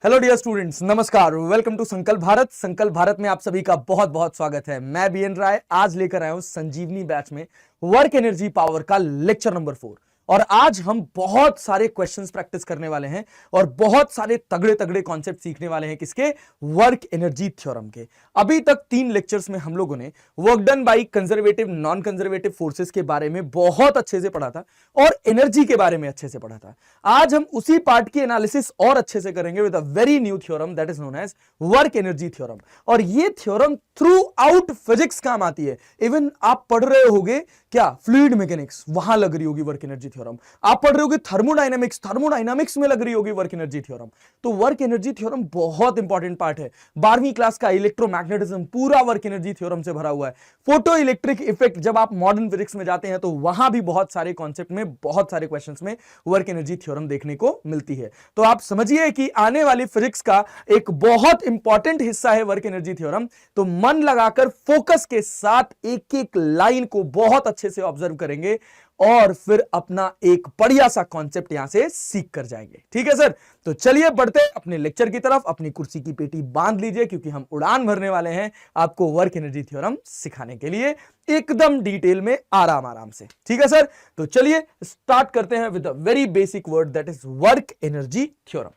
Hello dear students, नमस्कार। Welcome to संकल्प भारत। संकल्प भारत में आप सभी का बहुत बहुत स्वागत है। मैं बीएन राय आज लेकर आया हूं संजीवनी बैच में वर्क एनर्जी पावर का लेक्चर नंबर 4। और आज हम बहुत सारे क्वेश्चंस प्रैक्टिस करने वाले हैं और बहुत सारे तगड़े तगड़े कॉन्सेप्ट सीखने वाले हैं। किसके? वर्क एनर्जी थ्योरम के। अभी तक 3 लेक्चर्स में हम लोगों ने work done by conservative non conservative forces के बारे में बहुत अच्छे से पढ़ा था और एनर्जी के बारे में अच्छे से पढ़ा था। आज हम उसी पार्ट की एनालिसिस और अच्छे से करेंगे with a very new theorem that is known as work energy theorem. और ये थ्योरम थ्रू आउट फिजिक्स काम आती है। इवन आप पढ़ रहे होगे क्या फ्लूइड मैकेनिक्स, वहां लग रही होगी वर्क एनर्जी थ्योरम। आप पढ़ रहे होगे थर्मोडायनामिक्स में लग रही होगी वर्क एनर्जी थ्योरम। तो वर्क एनर्जी थ्योरम बहुत इंपॉर्टेंट पार्ट है। 12वीं क्लास का इलेक्ट्रोमैग्नेटिज्म पूरा वर्क एनर्जी थ्योरम से भरा हुआ है। फोटो इलेक्ट्रिक इफेक्ट, जब आप मॉडर्न फिजिक्स में जाते हैं तो वहां भी बहुत सारे कॉन्सेप्ट में, बहुत सारे क्वेश्चंस में वर्क एनर्जी थ्योरम देखने को मिलती है। तो आप समझिए कि आने वाली फिजिक्स का एक बहुत इंपॉर्टेंट हिस्सा है वर्क एनर्जी थ्योरम। तो मन लगाकर फोकस के साथ एक एक लाइन को बहुत अच्छे से ऑब्जर्व करेंगे और फिर अपना एक बढ़िया सा कॉन्सेप्ट यहां से सीख कर जाएंगे। ठीक है सर? तो चलिए बढ़ते अपने लेक्चर की तरफ। अपनी कुर्सी की पेटी बांध लीजिए क्योंकि हम उड़ान भरने वाले हैं आपको वर्क एनर्जी थ्योरम सिखाने के लिए एकदम डिटेल में, आराम आराम से। ठीक है सर? तो चलिए स्टार्ट करते हैं with a very basic word that is work energy theorem.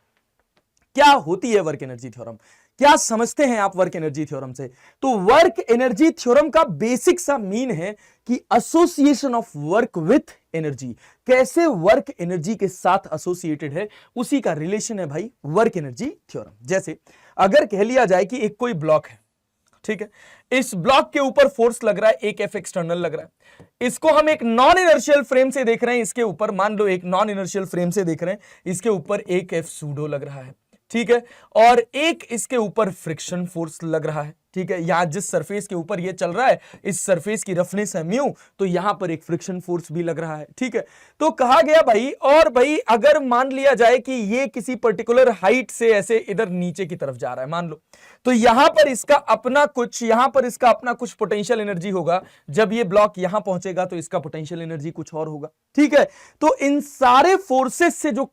क्या होती है वर्क एनर्जी थ्योरम? क्या समझते हैं आप वर्क एनर्जी थ्योरम से? तो वर्क एनर्जी थ्योरम का बेसिक सा मीन है कि association of work with energy. कैसे वर्क एनर्जी के साथ एसोसिएटेड है, उसी का रिलेशन है भाई वर्क एनर्जी थ्योरम। जैसे अगर कह लिया जाए कि एक कोई ब्लॉक है, ठीक है, इस ब्लॉक के ऊपर फोर्स लग रहा है, एक एफ एक्सटर्नल लग रहा है। इसको हम एक नॉन इनर्शियल फ्रेम से देख रहे हैं। इसके ऊपर मान लो एक नॉन इनर्शियल फ्रेम से देख रहे हैं, इसके ऊपर एक एफ सूडो लग रहा है, ठीक है, और एक इसके ऊपर फ्रिक्शन फोर्स लग रहा है। ठीक है, यहां जिस सरफेस के ऊपर ये चल रहा है, इस सरफेस की रफनेस है म्यू, तो यहां पर एक फ्रिक्शन फोर्स भी लग रहा है। ठीक है, तो कहा गया भाई, और भाई अगर मान लिया जाए कि ये किसी पर्टिकुलर हाइट से ऐसे इधर नीचे की तरफ जा रहा है, मान लो, तो यहां पर इसका अपना कुछ पोटेंशियल एनर्जी होगा। जब ये ब्लॉक यहां पहुंचेगा तो इसका पोटेंशियल एनर्जी कुछ और होगा। ठीक है, तो इन सारे फोर्सेस से जो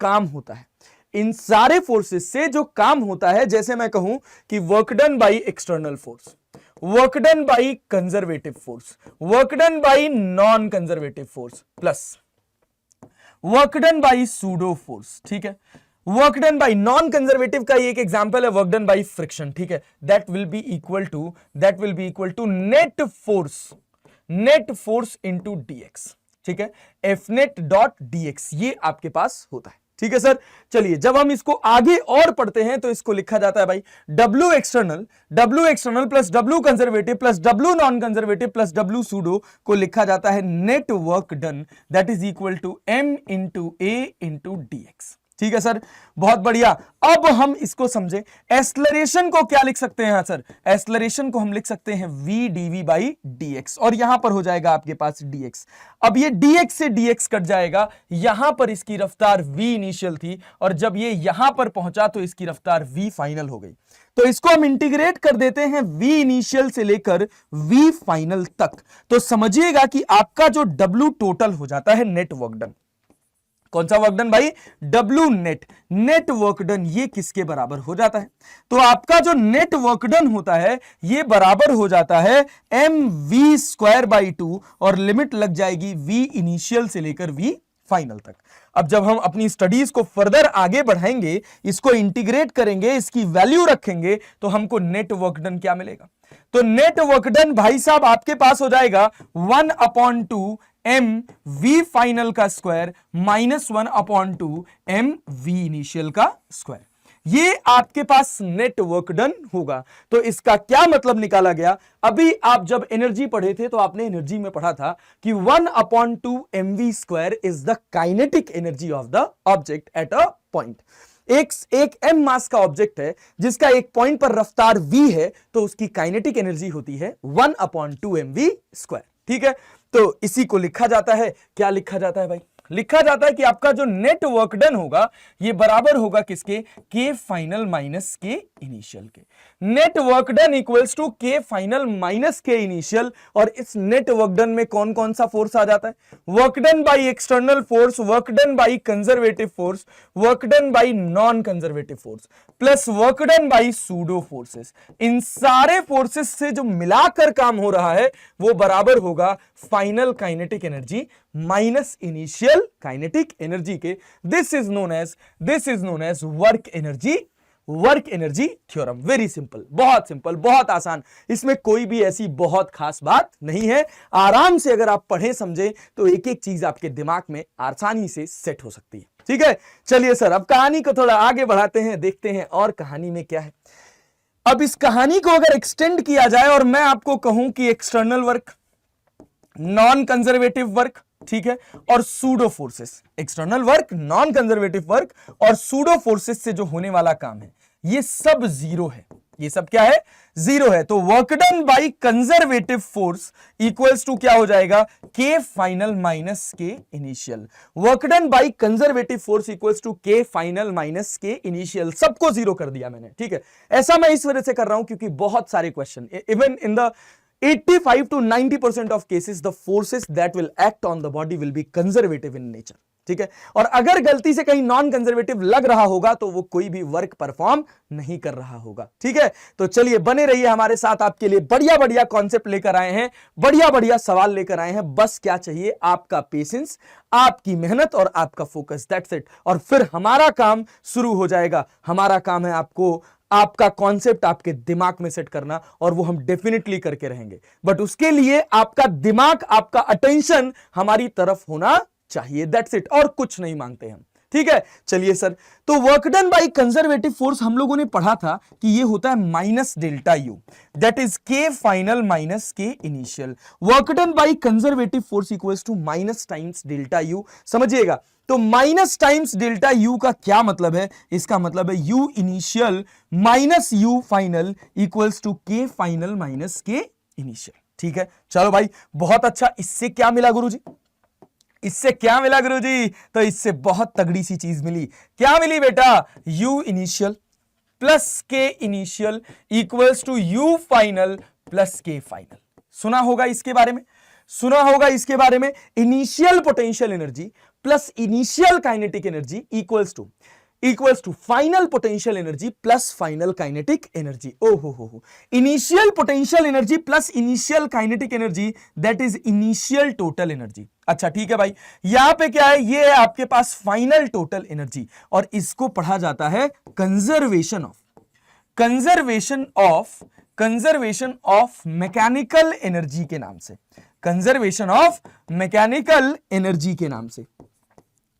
काम होता है, जैसे मैं कहूं कि work done by external force, work done by conservative force, work done by non conservative force, plus work done by pseudo force. ठीक है, work done by non conservative का एक एग्जांपल है वर्क डन बाई फ्रिक्शन। ठीक है, that will be equal to net force into DX. ठीक है, F net dot dx ये आपके पास होता है। ठीक है सर? चलिए जब हम इसको आगे और पढ़ते हैं तो इसको लिखा जाता है भाई W external plus W conservative plus W non conservative plus W pseudo को लिखा जाता है net work done that is equal to M into A into DX। ठीक है सर, बहुत बढ़िया। अब हम इसको समझे, एक्सलरेशन को क्या लिख सकते हैं सर? एक्सलरेशन को हम लिख सकते हैं v dv बाई dx, और यहां पर हो जाएगा आपके पास dx। अब ये dx से dx कट जाएगा, यहां पर इसकी रफ्तार v इनिशियल थी और जब ये यहां पर पहुंचा तो इसकी रफ्तार v फाइनल हो गई। तो इसको हम इंटीग्रेट कर देते हैं v इनिशियल से लेकर v फाइनल तक। तो समझिएगा कि आपका जो w टोटल हो जाता है नेट वर्क डन। कौन सा वर्क डन भाई? W net work done. ये किसके बराबर हो जाता है? तो आपका जो नेट वर्क डन होता है ये बराबर हो जाता है mv स्क्वायर बाई 2 और लिमिट लग जाएगी v इनिशियल से लेकर v फाइनल तक। अब जब हम अपनी स्टडीज को फर्दर आगे बढ़ाएंगे, इसको इंटीग्रेट करेंगे, इसकी वैल्यू रखेंगे, तो हमको नेट वर्क डन क्या मिलेगा? तो नेट वर्क डन भाई साहब आपके पास हो जाएगा 1/2 m v फाइनल का square minus 1/2 m v initial का स्क्वायर। ये आपके पास नेट वर्क डन होगा। तो इसका क्या मतलब निकाला गया? अभी आप जब एनर्जी पढ़े थे तो आपने एनर्जी में पढ़ा था कि 1/2 mv square is the kinetic energy of the object at a point. एक m मास का ऑब्जेक्ट है जिसका एक पॉइंट पर रफ्तार v है, तो उसकी काइनेटिक एनर्जी होती है 1/2 mv स्क्वायर। ठीक है, तो इसी को लिखा जाता है, क्या लिखा जाता है भाई? लिखा जाता है कि आपका जो नेट वर्क डन होगा ये बराबर होगा किसके, K final minus K initial के। Net work done equals to K final minus K initial. और इस नेट वर्क डन में कौन कौन सा फोर्स आ जाता है, work done by external force, work done by conservative force, work done by non conservative force, plus work done by pseudo forces. इन सारे फोर्सेस से जो मिलाकर काम हो रहा है वो बराबर होगा final kinetic energy minus initial kinetic energy के। This is known as work energy theorem. Very simple, बहुत सिंपल, बहुत आसान, इसमें कोई भी ऐसी बहुत खास बात नहीं है। आराम से अगर आप पढ़े समझे तो एक एक चीज आपके दिमाग में आसानी से सेट हो सकती है। ठीक है, चलिए सर अब कहानी को थोड़ा आगे बढ़ाते हैं, देखते हैं और कहानी में क्या है। अब इस कहानी को अगर एक्सटेंड किया जाए और मैं आपको कहूं कि external work, non conservative work, ठीक है, और pseudo forces, external work, non conservative work और सूडो फोर्सेस से जो होने वाला काम है ये सब जीरो है। ये सब क्या है, जीरो है। तो work done by conservative force equals to क्या हो जाएगा, K final minus K initial. Work done by conservative force equals to K final minus K initial. सबको जीरो कर दिया मैंने, ठीक है। ऐसा मैं इस वजह से कर रहा हूं क्योंकि बहुत सारे question, even in the 85 to 90% of cases the forces that will act on the body will be conservative in nature, ठीक है। और अगर गलती से कहीं नॉन कंजर्वेटिव लग रहा होगा तो वो कोई भी वर्क परफॉर्म नहीं कर रहा होगा, ठीक है। तो चलिए बने रहिए हमारे साथ, आपके लिए बढ़िया बढ़िया कॉन्सेप्ट लेकर आए हैं, बढ़िया बढ़िया सवाल लेकर आए हैं। बस क्या चाहिए, आपका पेशेंस, आपकी मेहनत और आपका फोकस, दैट्स इट। और फिर हमारा काम शुरू हो जाएगा। हमारा काम है आपको आपका कॉन्सेप्ट आपके दिमाग में सेट करना, और वो हम डेफिनेटली करके रहेंगे। बट उसके लिए आपका दिमाग, आपका अटेंशन हमारी तरफ होना चाहिए, दैट्स इट। और कुछ नहीं मांगते हम, ठीक है। चलिए सर, तो work done by conservative force हम लोगों ने पढ़ा था कि ये होता है minus delta U, that is K final minus K initial. Work done by conservative force equals to minus times delta U. समझिएगा, तो माइनस टाइम्स डेल्टा यू का क्या मतलब है, इसका मतलब है U initial minus U final equals to K final minus K initial, ठीक है। चलो भाई बहुत अच्छा। इससे क्या मिला गुरुजी, इससे क्या मिला गुरुजी, तो इससे बहुत तगड़ी सी चीज मिली। क्या मिली बेटा, U initial plus K initial equals to U final plus K final. सुना होगा इसके बारे में, सुना होगा इसके बारे में। Initial potential energy plus initial kinetic energy equals to final potential energy plus final kinetic energy. ओहो हो, initial potential energy plus initial kinetic energy, that is initial total energy. अच्छा ठीक है भाई, यहां पे क्या है, ये है आपके पास फाइनल टोटल एनर्जी, और इसको पढ़ा जाता है कंजर्वेशन ऑफ मैकेनिकल एनर्जी के नाम से, कंजर्वेशन ऑफ मैकेनिकल एनर्जी के नाम से,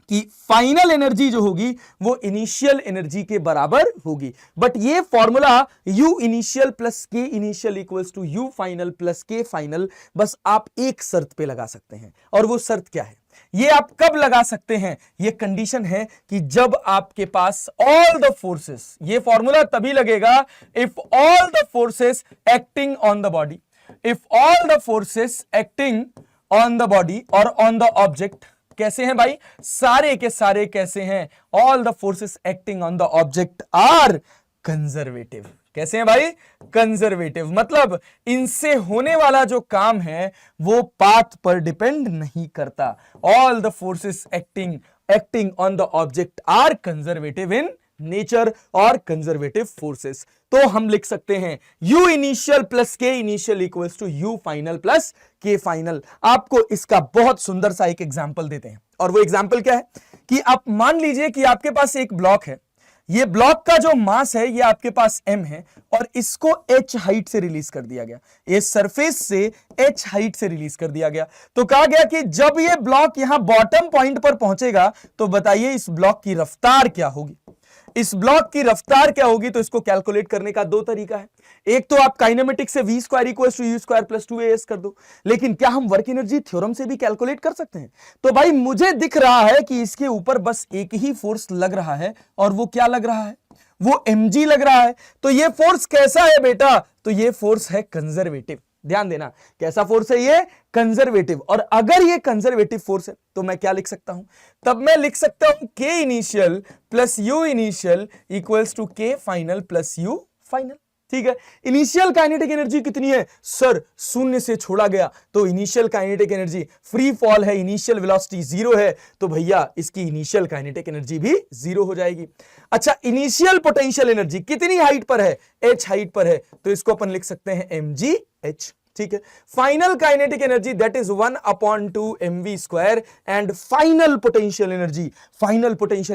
कि फाइनल एनर्जी जो होगी वो इनिशियल एनर्जी के बराबर होगी। बट ये formula U initial plus K initial equals to U final plus K final बस आप एक शर्त पे लगा सकते हैं, और वो शर्त क्या है, ये आप कब लगा सकते हैं, ये कंडीशन है कि जब आपके पास ऑल द फोर्सेस, ये फॉर्मूला तभी लगेगा if all the forces acting on the body, if all the forces acting on the body और ऑन द ऑब्जेक्ट कैसे हैं भाई, सारे के सारे कैसे हैं, all the forces acting on the object are conservative. कैसे हैं भाई, कंजर्वेटिव। मतलब इनसे होने वाला जो काम है वो पाथ पर डिपेंड नहीं करता। All the forces acting on the object are conservative in nature और कंजर्वेटिव फोर्सेस। तो हम लिख सकते हैं u initial plus K initial equals to u final plus K final. आपको इसका बहुत सुंदर सा एक एग्जांपल देते हैं, और वो एग्जांपल क्या है कि आप मान लीजिए कि आपके पास एक ब्लॉक है, ये ब्लॉक का जो मास है ये आपके पास m है, और इसको h हाइट से रिलीज कर दिया गया, ये सरफेस से h हाइट से रिलीज कर दिया गया। तो कहा गया कि जब ये ब्लॉक यहां बॉटम पॉइंट पर पहुंचेगा तो बताइए इस ब्लॉक की रफ्तार क्या होगी। इस ब्लॉक की रफ्तार क्या होगी, तो इसको कैलकुलेट करने का दो तरीका है। एक तो आप काइनेमेटिक्स से v square equals to u square plus 2as कर दो, लेकिन क्या हम वर्क एनर्जी थ्योरम से भी कैलकुलेट कर सकते हैं। तो भाई मुझे दिख रहा है कि इसके ऊपर बस एक ही फोर्स लग रहा है, और वो क्या लग रहा है, वो mg लग रहा है। तो ये फोर्स कैसा है बेटा, तो ये फोर्स है कंजर्वेटिव। ध्यान देना, कैसा फोर्स है ये? कंजर्वेटिव। और अगर ये कंजर्वेटिव फोर्स है तो मैं क्या लिख सकता हूं? तब मैं लिख सकता हूं K initial plus U initial equals to K final plus U final. ठीक है, इनिशियल काइनेटिक एनर्जी कितनी है सर? शून्य से छोड़ा गया तो initial kinetic energy, free fall है, इनिशियल वेलोसिटी जीरो है, तो भैया इसकी इनिशियल काइनेटिक एनर्जी भी जीरो हो जाएगी। अच्छा, इनिशियल पोटेंशियल एनर्जी कितनी हाइट पर है? h हाइट पर है, तो इसको अपन लिख सकते हैं mgh। ठीक है, final kinetic energy that is 1/2 mv square and final potential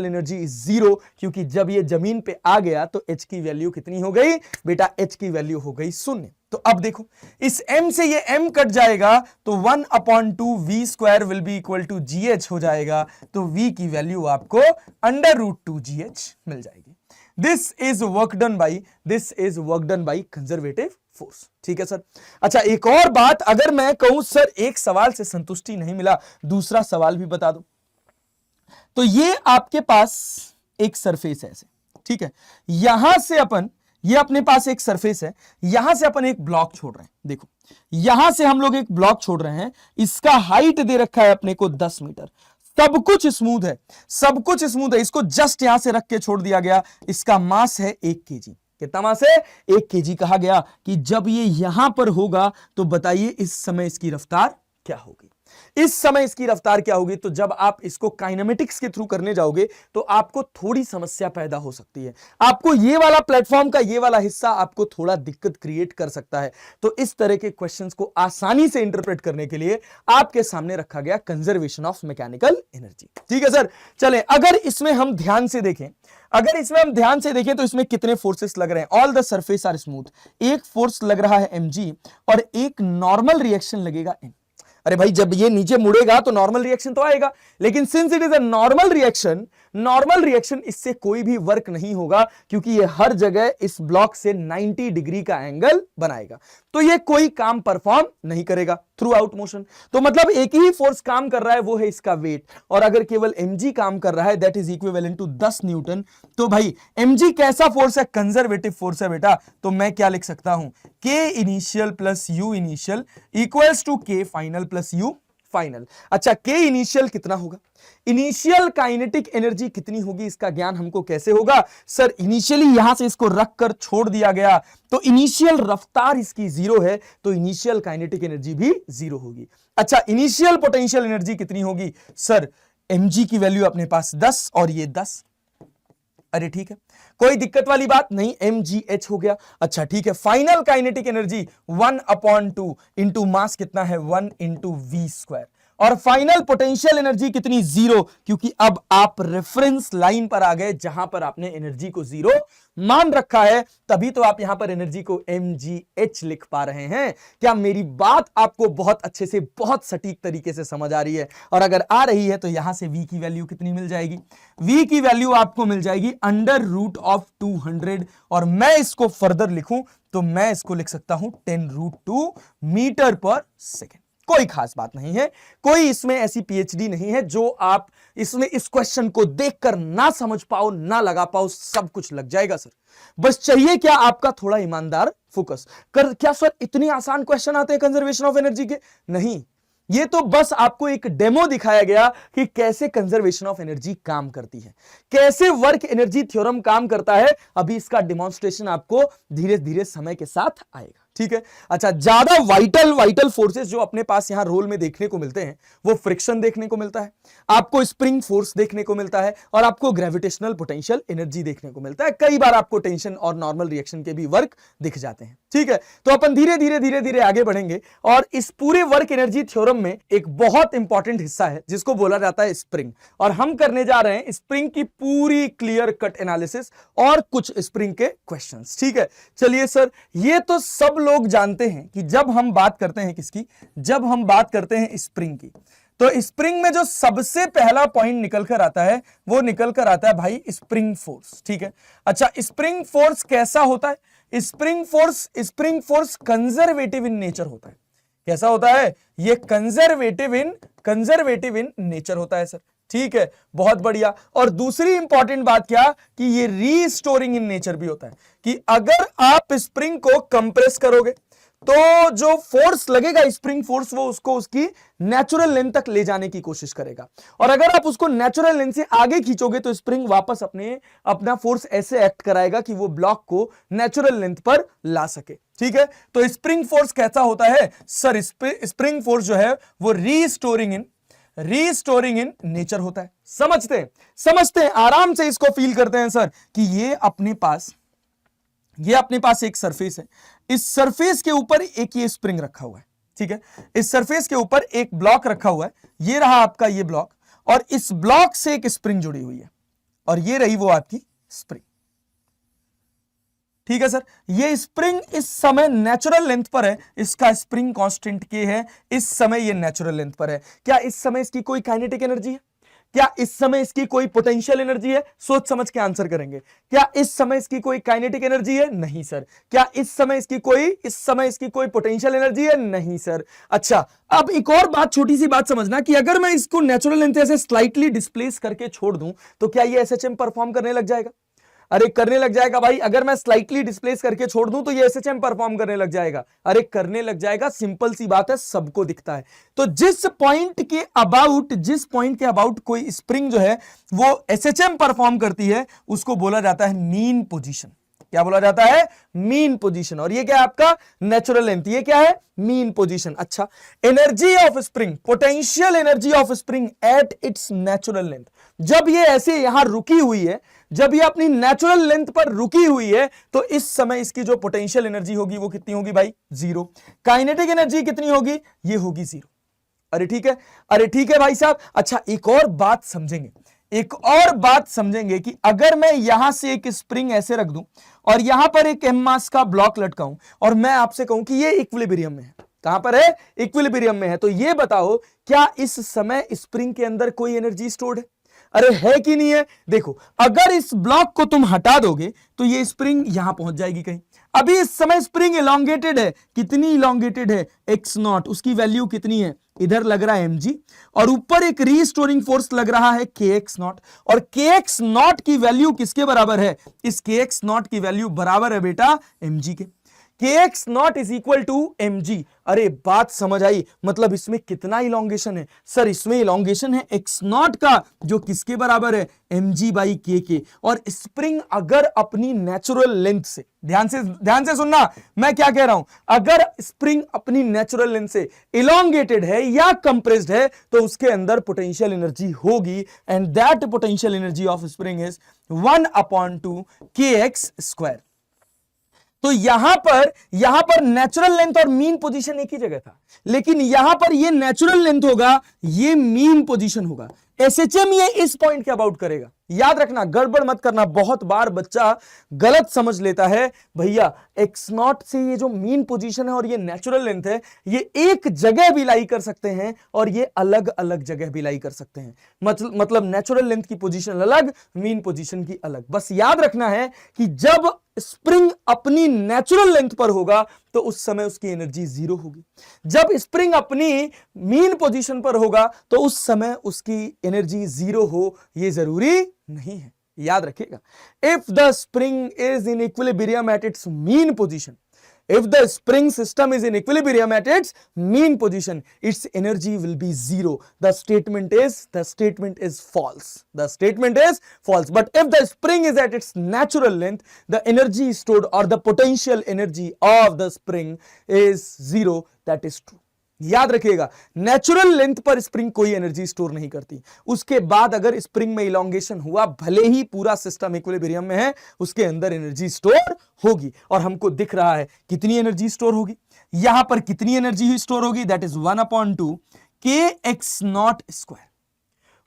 energy is zero, क्योंकि जब ये जमीन पे आ गया तो h की वैल्यू कितनी हो गई बेटा? h की वैल्यू हो गई शून्य। तो अब देखो, इस m से ये m कट जाएगा तो 1/2 v square will be equal to gh हो जाएगा, तो v की वैल्यू आपको √2gh मिल जाएगी। This is work done by conservative force. ठीक है सर। अच्छा, एक और बात, अगर मैं कहूं सर एक सवाल से संतुष्टि नहीं मिला, दूसरा सवाल भी बता दो, तो ये आपके पास एक सरफेस है ऐसे, ठीक है, यहां से अपन, ये अपने पास एक सरफेस है, यहां से अपन एक ब्लॉक छोड़ रहे हैं। देखो, यहां से हम लोग एक ब्लॉक छोड़ रहे हैं, इसका हाइट दे रखा है अपने को 10 मीटर, सब कुछ स्मूथ है, इसको जस्ट यहां से रख के छोड़ दिया गया। इसका मास है 1 केजी। कितना मास है? 1 केजी। कहा गया कि जब ये यहां पर होगा तो बताइए इस समय इसकी रफ्तार क्या होगी? इस समय इसकी रफ्तार क्या होगी? तो जब आप इसको काइनेमेटिक्स के थ्रू करने जाओगे तो आपको थोड़ी समस्या पैदा हो सकती है, आपको ये वाला प्लेटफॉर्म का ये वाला हिस्सा आपको थोड़ा दिक्कत क्रिएट कर सकता है। तो इस तरह के क्वेश्चंस को आसानी से इंटरप्रेट करने के लिए आपके सामने रखा गया कंजर्वेशन ऑफ मैकेनिकल एनर्जी। ठीक है सर, चलें, अगर इसमें हम ध्यान से देखें तो इसमें कितने फोर्सेस लग रहे हैं? All the surface are smooth. एक फोर्स लग रहा है mg और एक नॉर्मल रिएक्शन लगेगा n। अरे भाई, जब ये नीचे मुड़ेगा तो नॉर्मल रिएक्शन तो आएगा, लेकिन since it is a normal reaction इससे कोई भी वर्क नहीं होगा, क्योंकि ये हर जगह इस ब्लॉक से 90 डिग्री का एंगल बनाएगा, तो ये कोई काम परफॉर्म नहीं करेगा थ्रू आउट मोशन। तो मतलब एक ही फोर्स काम कर रहा है, वो है इसका वेट, और अगर केवल mg काम कर रहा है that is equivalent to 10 newton. तो भाई mg कैसा फोर्स है? कंजर्वेटिव फोर्स है बेटा। तो मैं क्या लिख सकता हूं? k initial plus u initial equals to k final plus u final. अच्छा, k इनिशियल कितना होगा? इनिशियल काइनेटिक एनर्जी कितनी होगी, इसका ज्ञान हमको कैसे होगा? सर, इनिशियली यहां से इसको रखकर छोड़ दिया गया तो इनिशियल रफ्तार इसकी जीरो है, तो इनिशियल काइनेटिक एनर्जी भी जीरो होगी। अच्छा, इनिशियल पोटेंशियल एनर्जी कितनी होगी? सर, mg की वैल्यू अपने पास 10 और ये 10। अरे ठीक है, कोई दिक्कत वाली बात नहीं, mgh हो गया। अच्छा ठीक है, final kinetic energy 1/2 into mass कितना है? 1 इंटू वी स्क्वायर। और फाइनल पोटेंशियल एनर्जी कितनी? जीरो, क्योंकि अब आप रेफरेंस लाइन पर आ गए जहां पर आपने एनर्जी को जीरो मान रखा है, तभी तो आप यहां पर एनर्जी को mgh लिख पा रहे हैं। क्या मेरी बात आपको बहुत अच्छे से, बहुत सटीक तरीके से समझ आ रही है? और अगर आ रही है तो यहां से v की वैल्यू कितनी मिल जाएगी? v की वैल्यू आपको मिल जाएगी √200, और मैं इसको फर्दर लिखूं तो मैं इसको लिख सकता हूं 10√2 मीटर पर सेकेंड। कोई खास बात नहीं है, कोई इसमें ऐसी पीएचडी नहीं है जो आप इसमें इस क्वेश्चन को देखकर ना समझ पाओ, ना लगा पाओ, सब कुछ लग जाएगा सर। बस चाहिए क्या? आपका थोड़ा ईमानदार फोकस कर। क्या सर इतने आसान क्वेश्चन आते हैं कंजर्वेशन ऑफ एनर्जी के? नहीं, ये तो बस आपको एक डेमो दिखाया गया कि कैसे कंजर्वेशन ऑफ एनर्जी काम करती है, कैसे वर्क एनर्जी थ्योरम काम करता है। अभी इसका डेमोन्स्ट्रेशन आपको धीरे धीरे समय के साथ आएगा। ठीक है, अच्छा, ज्यादा वाइटल फोर्सेस जो अपने पास यहां रोल में देखने को मिलते हैं, वो फ्रिक्शन देखने को मिलता है, आपको स्प्रिंग फोर्स देखने को मिलता है, और आपको ग्रेविटेशनल पोटेंशियल एनर्जी देखने को मिलता है। कई बार आपको टेंशन और नॉर्मल रिएक्शन के भी वर्क दिख जाते हैं। ठीक है, तो अपन धीरे धीरे आगे बढ़ेंगे, और इस पूरे वर्क एनर्जी थ्योरम में एक बहुत इंपॉर्टेंट हिस्सा है जिसको बोला जाता है स्प्रिंग, और हम करने जा रहे हैं स्प्रिंग की पूरी क्लियर कट एनालिसिस और कुछ स्प्रिंग के क्वेश्चंस। ठीक है, चलिए सर, ये तो सब लोग जानते हैं कि जब हम बात करते हैं किसकी, जब हम बात करते हैं स्प्रिंग की, तो स्प्रिंग में जो सबसे पहला पॉइंट निकल कर आता है वो निकल कर आता है भाई स्प्रिंग फोर्स। ठीक है, अच्छा, स्प्रिंग फोर्स कैसा होता है? Spring force conservative in nature होता है। कैसा होता है? ये कंजर्वेटिव इन नेचर होता है सर। ठीक है, बहुत बढ़िया। और दूसरी इंपॉर्टेंट बात क्या, कि ये रीस्टोरिंग इन नेचर भी होता है, कि अगर आप स्प्रिंग को कंप्रेस करोगे तो जो फोर्स लगेगा स्प्रिंग फोर्स, वो उसको उसकी नेचुरल लेंथ तक ले जाने की कोशिश करेगा। और अगर आप उसको नेचुरल लेंथ से आगे खींचोगे तो स्प्रिंग वापस अपना फोर्स ऐसे एक्ट कराएगा कि वो ब्लॉक को नेचुरल लेंथ पर ला सके। ठीक है, तो स्प्रिंग फोर्स कैसा होता है सर? स्प्रिंग फोर्स जो है वो रीस्टोरिंग इन नेचर होता है। समझते हैं, आराम से इसको फील करते हैं सर कि ये अपने पास एक सरफेस है, इस सरफेस के ऊपर एक ये स्प्रिंग रखा हुआ है। ठीक है, इस सरफेस के ऊपर एक ब्लॉक रखा हुआ है, ये रहा आपका ये ब्लॉक, और इस ब्लॉक से एक स्प्रिंग जुड़ी हुई है, और ये रही वो आपकी स्प्रिंग। ठीक है सर, ये स्प्रिंग इस समय नेचुरल लेंथ पर है, इसका स्प्रिंग कांस्टेंट के है, इस समय ये नेचुरल लेंथ पर है। क्या इस समय इसकी कोई काइनेटिक एनर्जी है? क्या इस समय इसकी कोई पोटेंशियल एनर्जी है? सोच समझ के आंसर करेंगे। क्या इस समय इसकी कोई काइनेटिक एनर्जी है? नहीं सर। क्या इस समय इसकी कोई पोटेंशियल एनर्जी है? नहीं सर। अच्छा, अब एक और बात, छोटी सी बात समझना कि अगर मैं इसको नेचुरल लेंथ से स्लाइटली डिस्प्लेस करके छोड़ दूं तो क्या ये एसएचएम परफॉर्म करने लग जाएगा? अरे करने लग जाएगा भाई। अगर मैं स्लाइटली डिस्प्लेस करके छोड़ दूं तो ये एसएचएम परफॉर्म करने लग जाएगा। अरे करने लग जाएगा, सिंपल सी बात है, सबको दिखता है। तो जिस पॉइंट के अबाउट कोई स्प्रिंग जो है वो एसएचएम परफॉर्म करती है, उसको बोला जाता है मीन पोजीशन। क्या बोला जाता है? Mean position. और ये क्या है आपका? Natural length. ये क्या है? Mean position. अच्छा, energy of spring, potential energy of spring at its natural length. जब ये ऐसे यहां रुकी हुई है, जब ये अपनी नेचुरल लेंथ पर रुकी हुई है, तो इस समय इसकी जो पोटेंशियल एनर्जी होगी वो कितनी होगी भाई? 0। काइनेटिक एनर्जी कितनी होगी? ये होगी 0। अरे ठीक है भाई साहब। अच्छा, एक और बात समझेंगे कि अगर मैं यहां से एक स्प्रिंग ऐसे रख दूं और यहां पर एक एम मास का ब्लॉक लटकाऊं और मैं आपसे कहूं कि ये इक्विलिब्रियम में है। कहां पर है? इक्विलिब्रियम में है। तो ये बताओ, क्या इस समय स्प्रिंग के अंदर कोई एनर्जी स्टोर्ड है? अरे है कि नहीं है? देखो, अगर इस ब्लॉक को तुम हटा दोगे तो ये स्प्रिंग यहां पहुंच जाएगी कहीं। अभी इस समय स्प्रिंग इलोंगेटेड है। कितनी इलोंगेटेड है? x0। उसकी वैल्यू कितनी है? इधर लग रहा है mg, और ऊपर एक रीस्टोरिंग फोर्स लग रहा है kx0। और kx0 की वैल्यू किसके बराबर है? इस kx0 की वैल्यू बराबर है बेटा mg के। kx0 is equal to mg। अरे बात समझ आई? मतलब इसमें कितना इलोंगेशन है सर? इसमें इलोंगेशन है x0 का, जो किसके बराबर है? mg बाई k के। और स्प्रिंग अगर अपनी नेचुरल लेंथ से, ध्यान से सुनना मैं क्या कह रहा हूं, अगर स्प्रिंग अपनी नेचुरल लेंथ से इलोंगेटेड है या कंप्रेस्ड है तो उसके अंदर पोटेंशियल एनर्जी होगी, and that potential energy of spring is 1/2 kx²। तो यहां पर नेचुरल लेंथ और मीन पोजीशन एक ही जगह था, लेकिन यहां पर ये नेचुरल लेंथ होगा, ये मीन पोजीशन होगा। एसएचएम ये इस पॉइंट के अबाउट करेगा। याद रखना, गड़बड़ मत करना। बहुत बार बच्चा गलत समझ लेता है, भैया x0 से ये जो मीन पोजीशन है और ये नेचुरल लेंथ है, ये एक जगह भी लाई कर सकते हैं और ये अलग अलग जगह भी लाई कर सकते हैं। मतलब नेचुरल लेंथ की पोजीशन अलग, मीन पोजीशन की अलग। बस याद रखना है कि जब स्प्रिंग अपनी नेचुरल लेंथ पर होगा तो उस समय उसकी एनर्जी 0 होगी। जब स्प्रिंग अपनी मीन पोजीशन पर होगा तो उस समय उसकी एनर्जी 0 हो, ये जरूरी नहीं है। याद रखिएगा, if the spring is in equilibrium at its mean position, if the spring system is in equilibrium at its mean position, its energy will be 0. The statement is false. But if the spring is at its natural length, the energy stored or the potential energy of the spring is 0. That is true. याद रखिएगा, natural length पर spring कोई energy store नहीं करती। उसके बाद अगर spring में इलोंगेशन हुआ, भले ही पूरा सिस्टम इक्विलिब्रियम में है, उसके अंदर एनर्जी स्टोर होगी। और हमको दिख रहा है कितनी एनर्जी स्टोर होगी, यहां पर कितनी एनर्जी स्टोर होगी, that is 1/2 kx0²।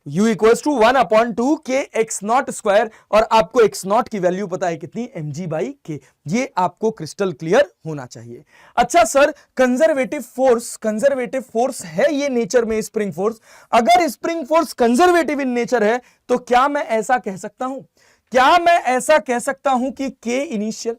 U equals to 1/2 kx0²। और आपको x0 की वैल्यू पता है कितनी? mg by k। ये आपको क्रिस्टल क्लियर होना चाहिए। अच्छा सर, कंजर्वेटिव फोर्स है ये नेचर में स्प्रिंग फोर्स। अगर spring force conservative in nature है तो क्या मैं ऐसा कह सकता हूं कि k initial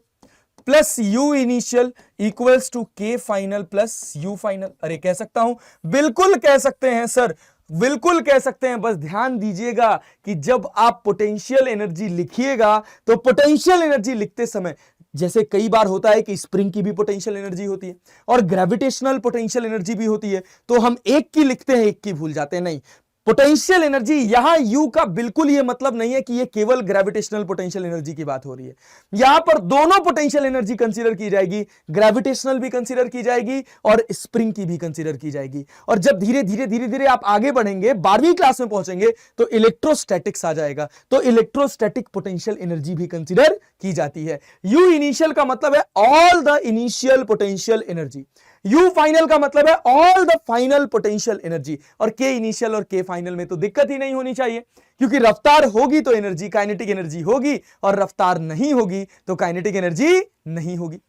plus u initial equals to k final plus u final? अरे कह सकता हूं, बिल्कुल कह सकते हैं सर, बिल्कुल कह सकते हैं। बस ध्यान दीजिएगा कि जब आप पोटेंशियल एनर्जी लिखिएगा तो पोटेंशियल एनर्जी लिखते समय जैसे कई बार होता है कि स्प्रिंग की भी पोटेंशियल एनर्जी होती है और ग्रेविटेशनल पोटेंशियल एनर्जी भी होती है, तो हम एक की लिखते हैं एक की भूल जाते हैं। नहीं, पोटेंशियल एनर्जी यहां यू का बिल्कुल यह मतलब नहीं है कि यह केवल ग्रेविटेशनल पोटेंशियल एनर्जी की बात हो रही है। यहां पर दोनों पोटेंशियल एनर्जी कंसीडर की जाएगी, ग्रेविटेशनल भी कंसीडर की जाएगी और स्प्रिंग की भी कंसीडर की जाएगी। और जब धीरे धीरे धीरे धीरे आप आगे बढ़ेंगे, 12वीं क्लास में पहुंचेंगे, तो इलेक्ट्रोस्टैटिक्स आ जाएगा, तो इलेक्ट्रोस्टैटिक पोटेंशियल एनर्जी भी कंसीडर की जाती है। यू इनिशियल का मतलब है all the initial potential energy, you final का मतलब है all the final potential energy, और के इनिशियल और के फाइनल में तो दिक्कत ही नहीं होनी चाहिए, क्योंकि रफ्तार होगी तो एनर्जी काइनेटिक एनर्जी होगी, और रफ्तार नहीं होगी तो काइनेटिक एनर्जी नहीं होगी।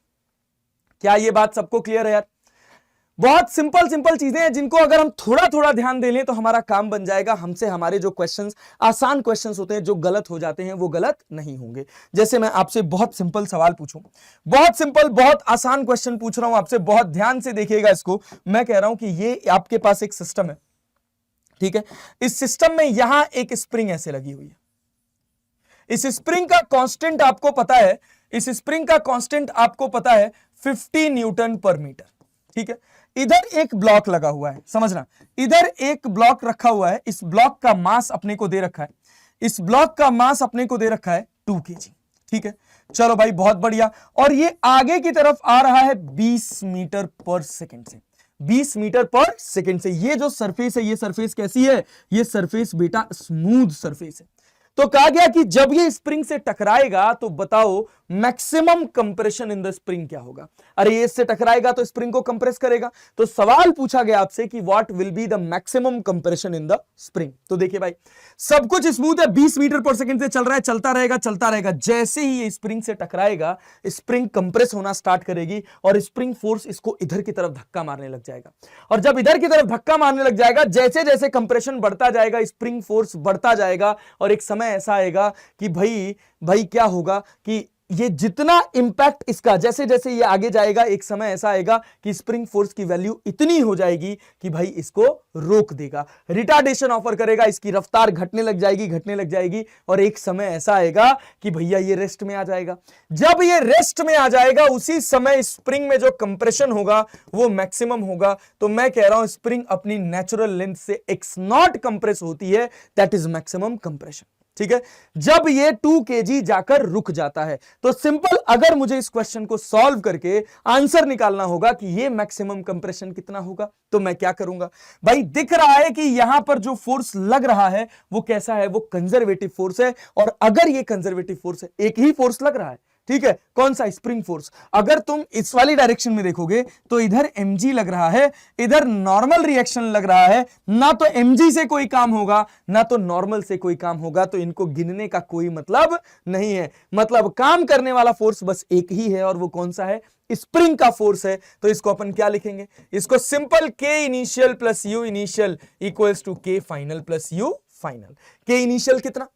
क्या यह बात सबको क्लियर है यार? बहुत सिंपल सिंपल चीजें हैं जिनको अगर हम थोड़ा थोड़ा ध्यान दे लें तो हमारा काम बन जाएगा। हमसे हमारे जो क्वेश्चंस, आसान क्वेश्चंस होते हैं, जो गलत हो जाते हैं वो गलत नहीं होंगे। जैसे मैं आपसे बहुत सिंपल सवाल पूछूं, बहुत सिंपल, बहुत आसान क्वेश्चन पूछ रहा हूं आपसे, बहुत ध्यान से देखिएगा इसको। मैं कह रहा हूं कि ये आपके पास एक सिस्टम है, ठीक है, इस सिस्टम में यहां एक स्प्रिंग ऐसे लगी हुई है। इस स्प्रिंग का कांस्टेंट आपको पता है, इस स्प्रिंग का कांस्टेंट आपको पता है 50 न्यूटन पर मीटर, ठीक है। इधर एक ब्लॉक लगा हुआ है, समझना, इधर एक ब्लॉक रखा हुआ है, इस ब्लॉक का मास अपने को दे रखा है, इस ब्लॉक का मास अपने को दे रखा है 2 kg, ठीक है। चलो भाई बहुत बढ़िया, और ये आगे की तरफ आ रहा है 20 मीटर पर सेकंड से, 20 मीटर पर सेकंड से। ये जो सरफेस है, ये सरफेस कैसी है? ये सरफेस बेटा स्मूथ सरफेस है। तो कहा गया कि जब ये स्प्रिंग से टकराएगा तो बताओ maximum compression in the spring क्या होगा? अरे ये इससे टकराएगा तो स्प्रिंग को कंप्रेस करेगा, तो सवाल पूछा गया आपसे कि what will be the maximum compression in the spring. तो देखिए भाई, सब कुछ स्मूथ है, 20 मीटर पर सेकंड से चल रहा है, चलता रहेगा चलता रहेगा। जैसे ही ये स्प्रिंग से टकराएगा, स्प्रिंग कंप्रेस होना स्टार्ट करेगी और स्प्रिंग फोर्स इसको इधर की तरफ धक्का मारने लग जाएगा। और जब इधर की तरफ धक्का मारने लग जाएगा, जैसे जैसे कंप्रेशन बढ़ता जाएगा, स्प्रिंग फोर्स बढ़ता जाएगा, और एक समय ऐसा आएगा कि भाई क्या होगा कि ये जितना इंपैक्ट इसका, जैसे जैसे ये आगे जाएगा, एक समय ऐसा आएगा कि स्प्रिंग फोर्स की वैल्यू इतनी हो जाएगी कि भाई इसको रोक देगा, रिटार्डेशन ऑफर करेगा, इसकी रफ्तार घटने लग जाएगी, और एक समय ऐसा आएगा कि भैया ये रेस्ट में आ जाएगा। जब ये रेस्ट में आ जाएगा, उसी समय स्प्रिंग में जो कंप्रेशन होगा वो मैक्सिमम होगा। तो मैं कह रहा हूं स्प्रिंग अपनी नेचुरल लेंथ से x0 कंप्रेस होती है, दैट इज मैक्सिमम कंप्रेशन, ठीक है, जब ये 2 kg जाकर रुक जाता है। तो सिंपल, अगर मुझे इस क्वेश्चन को सॉल्व करके आंसर निकालना होगा कि ये मैक्सिमम कंप्रेशन कितना होगा, तो मैं क्या करूंगा भाई? दिख रहा है कि यहां पर जो फोर्स लग रहा है वो कैसा है? वो कंजर्वेटिव फोर्स है। और अगर ये कंजर्वेटिव फोर्स है, एक ही फोर्स लग रहा है, ठीक है, कौन सा? Spring force. अगर तुम इस वाली डायरेक्शन में देखोगे तो इधर mg लग रहा है, इधर नॉर्मल रिएक्शन लग रहा है, ना तो mg से कोई काम होगा ना तो नॉर्मल से कोई काम होगा, तो इनको गिनने का कोई मतलब नहीं है। मतलब काम करने वाला फोर्स बस एक ही है, और वो कौन सा है? स्प्रिंग का फोर्स है। तो इसको अपन क्या लिखेंगे? इसको simple k initial plus u initial equals to k final plus u final. k initial कितना?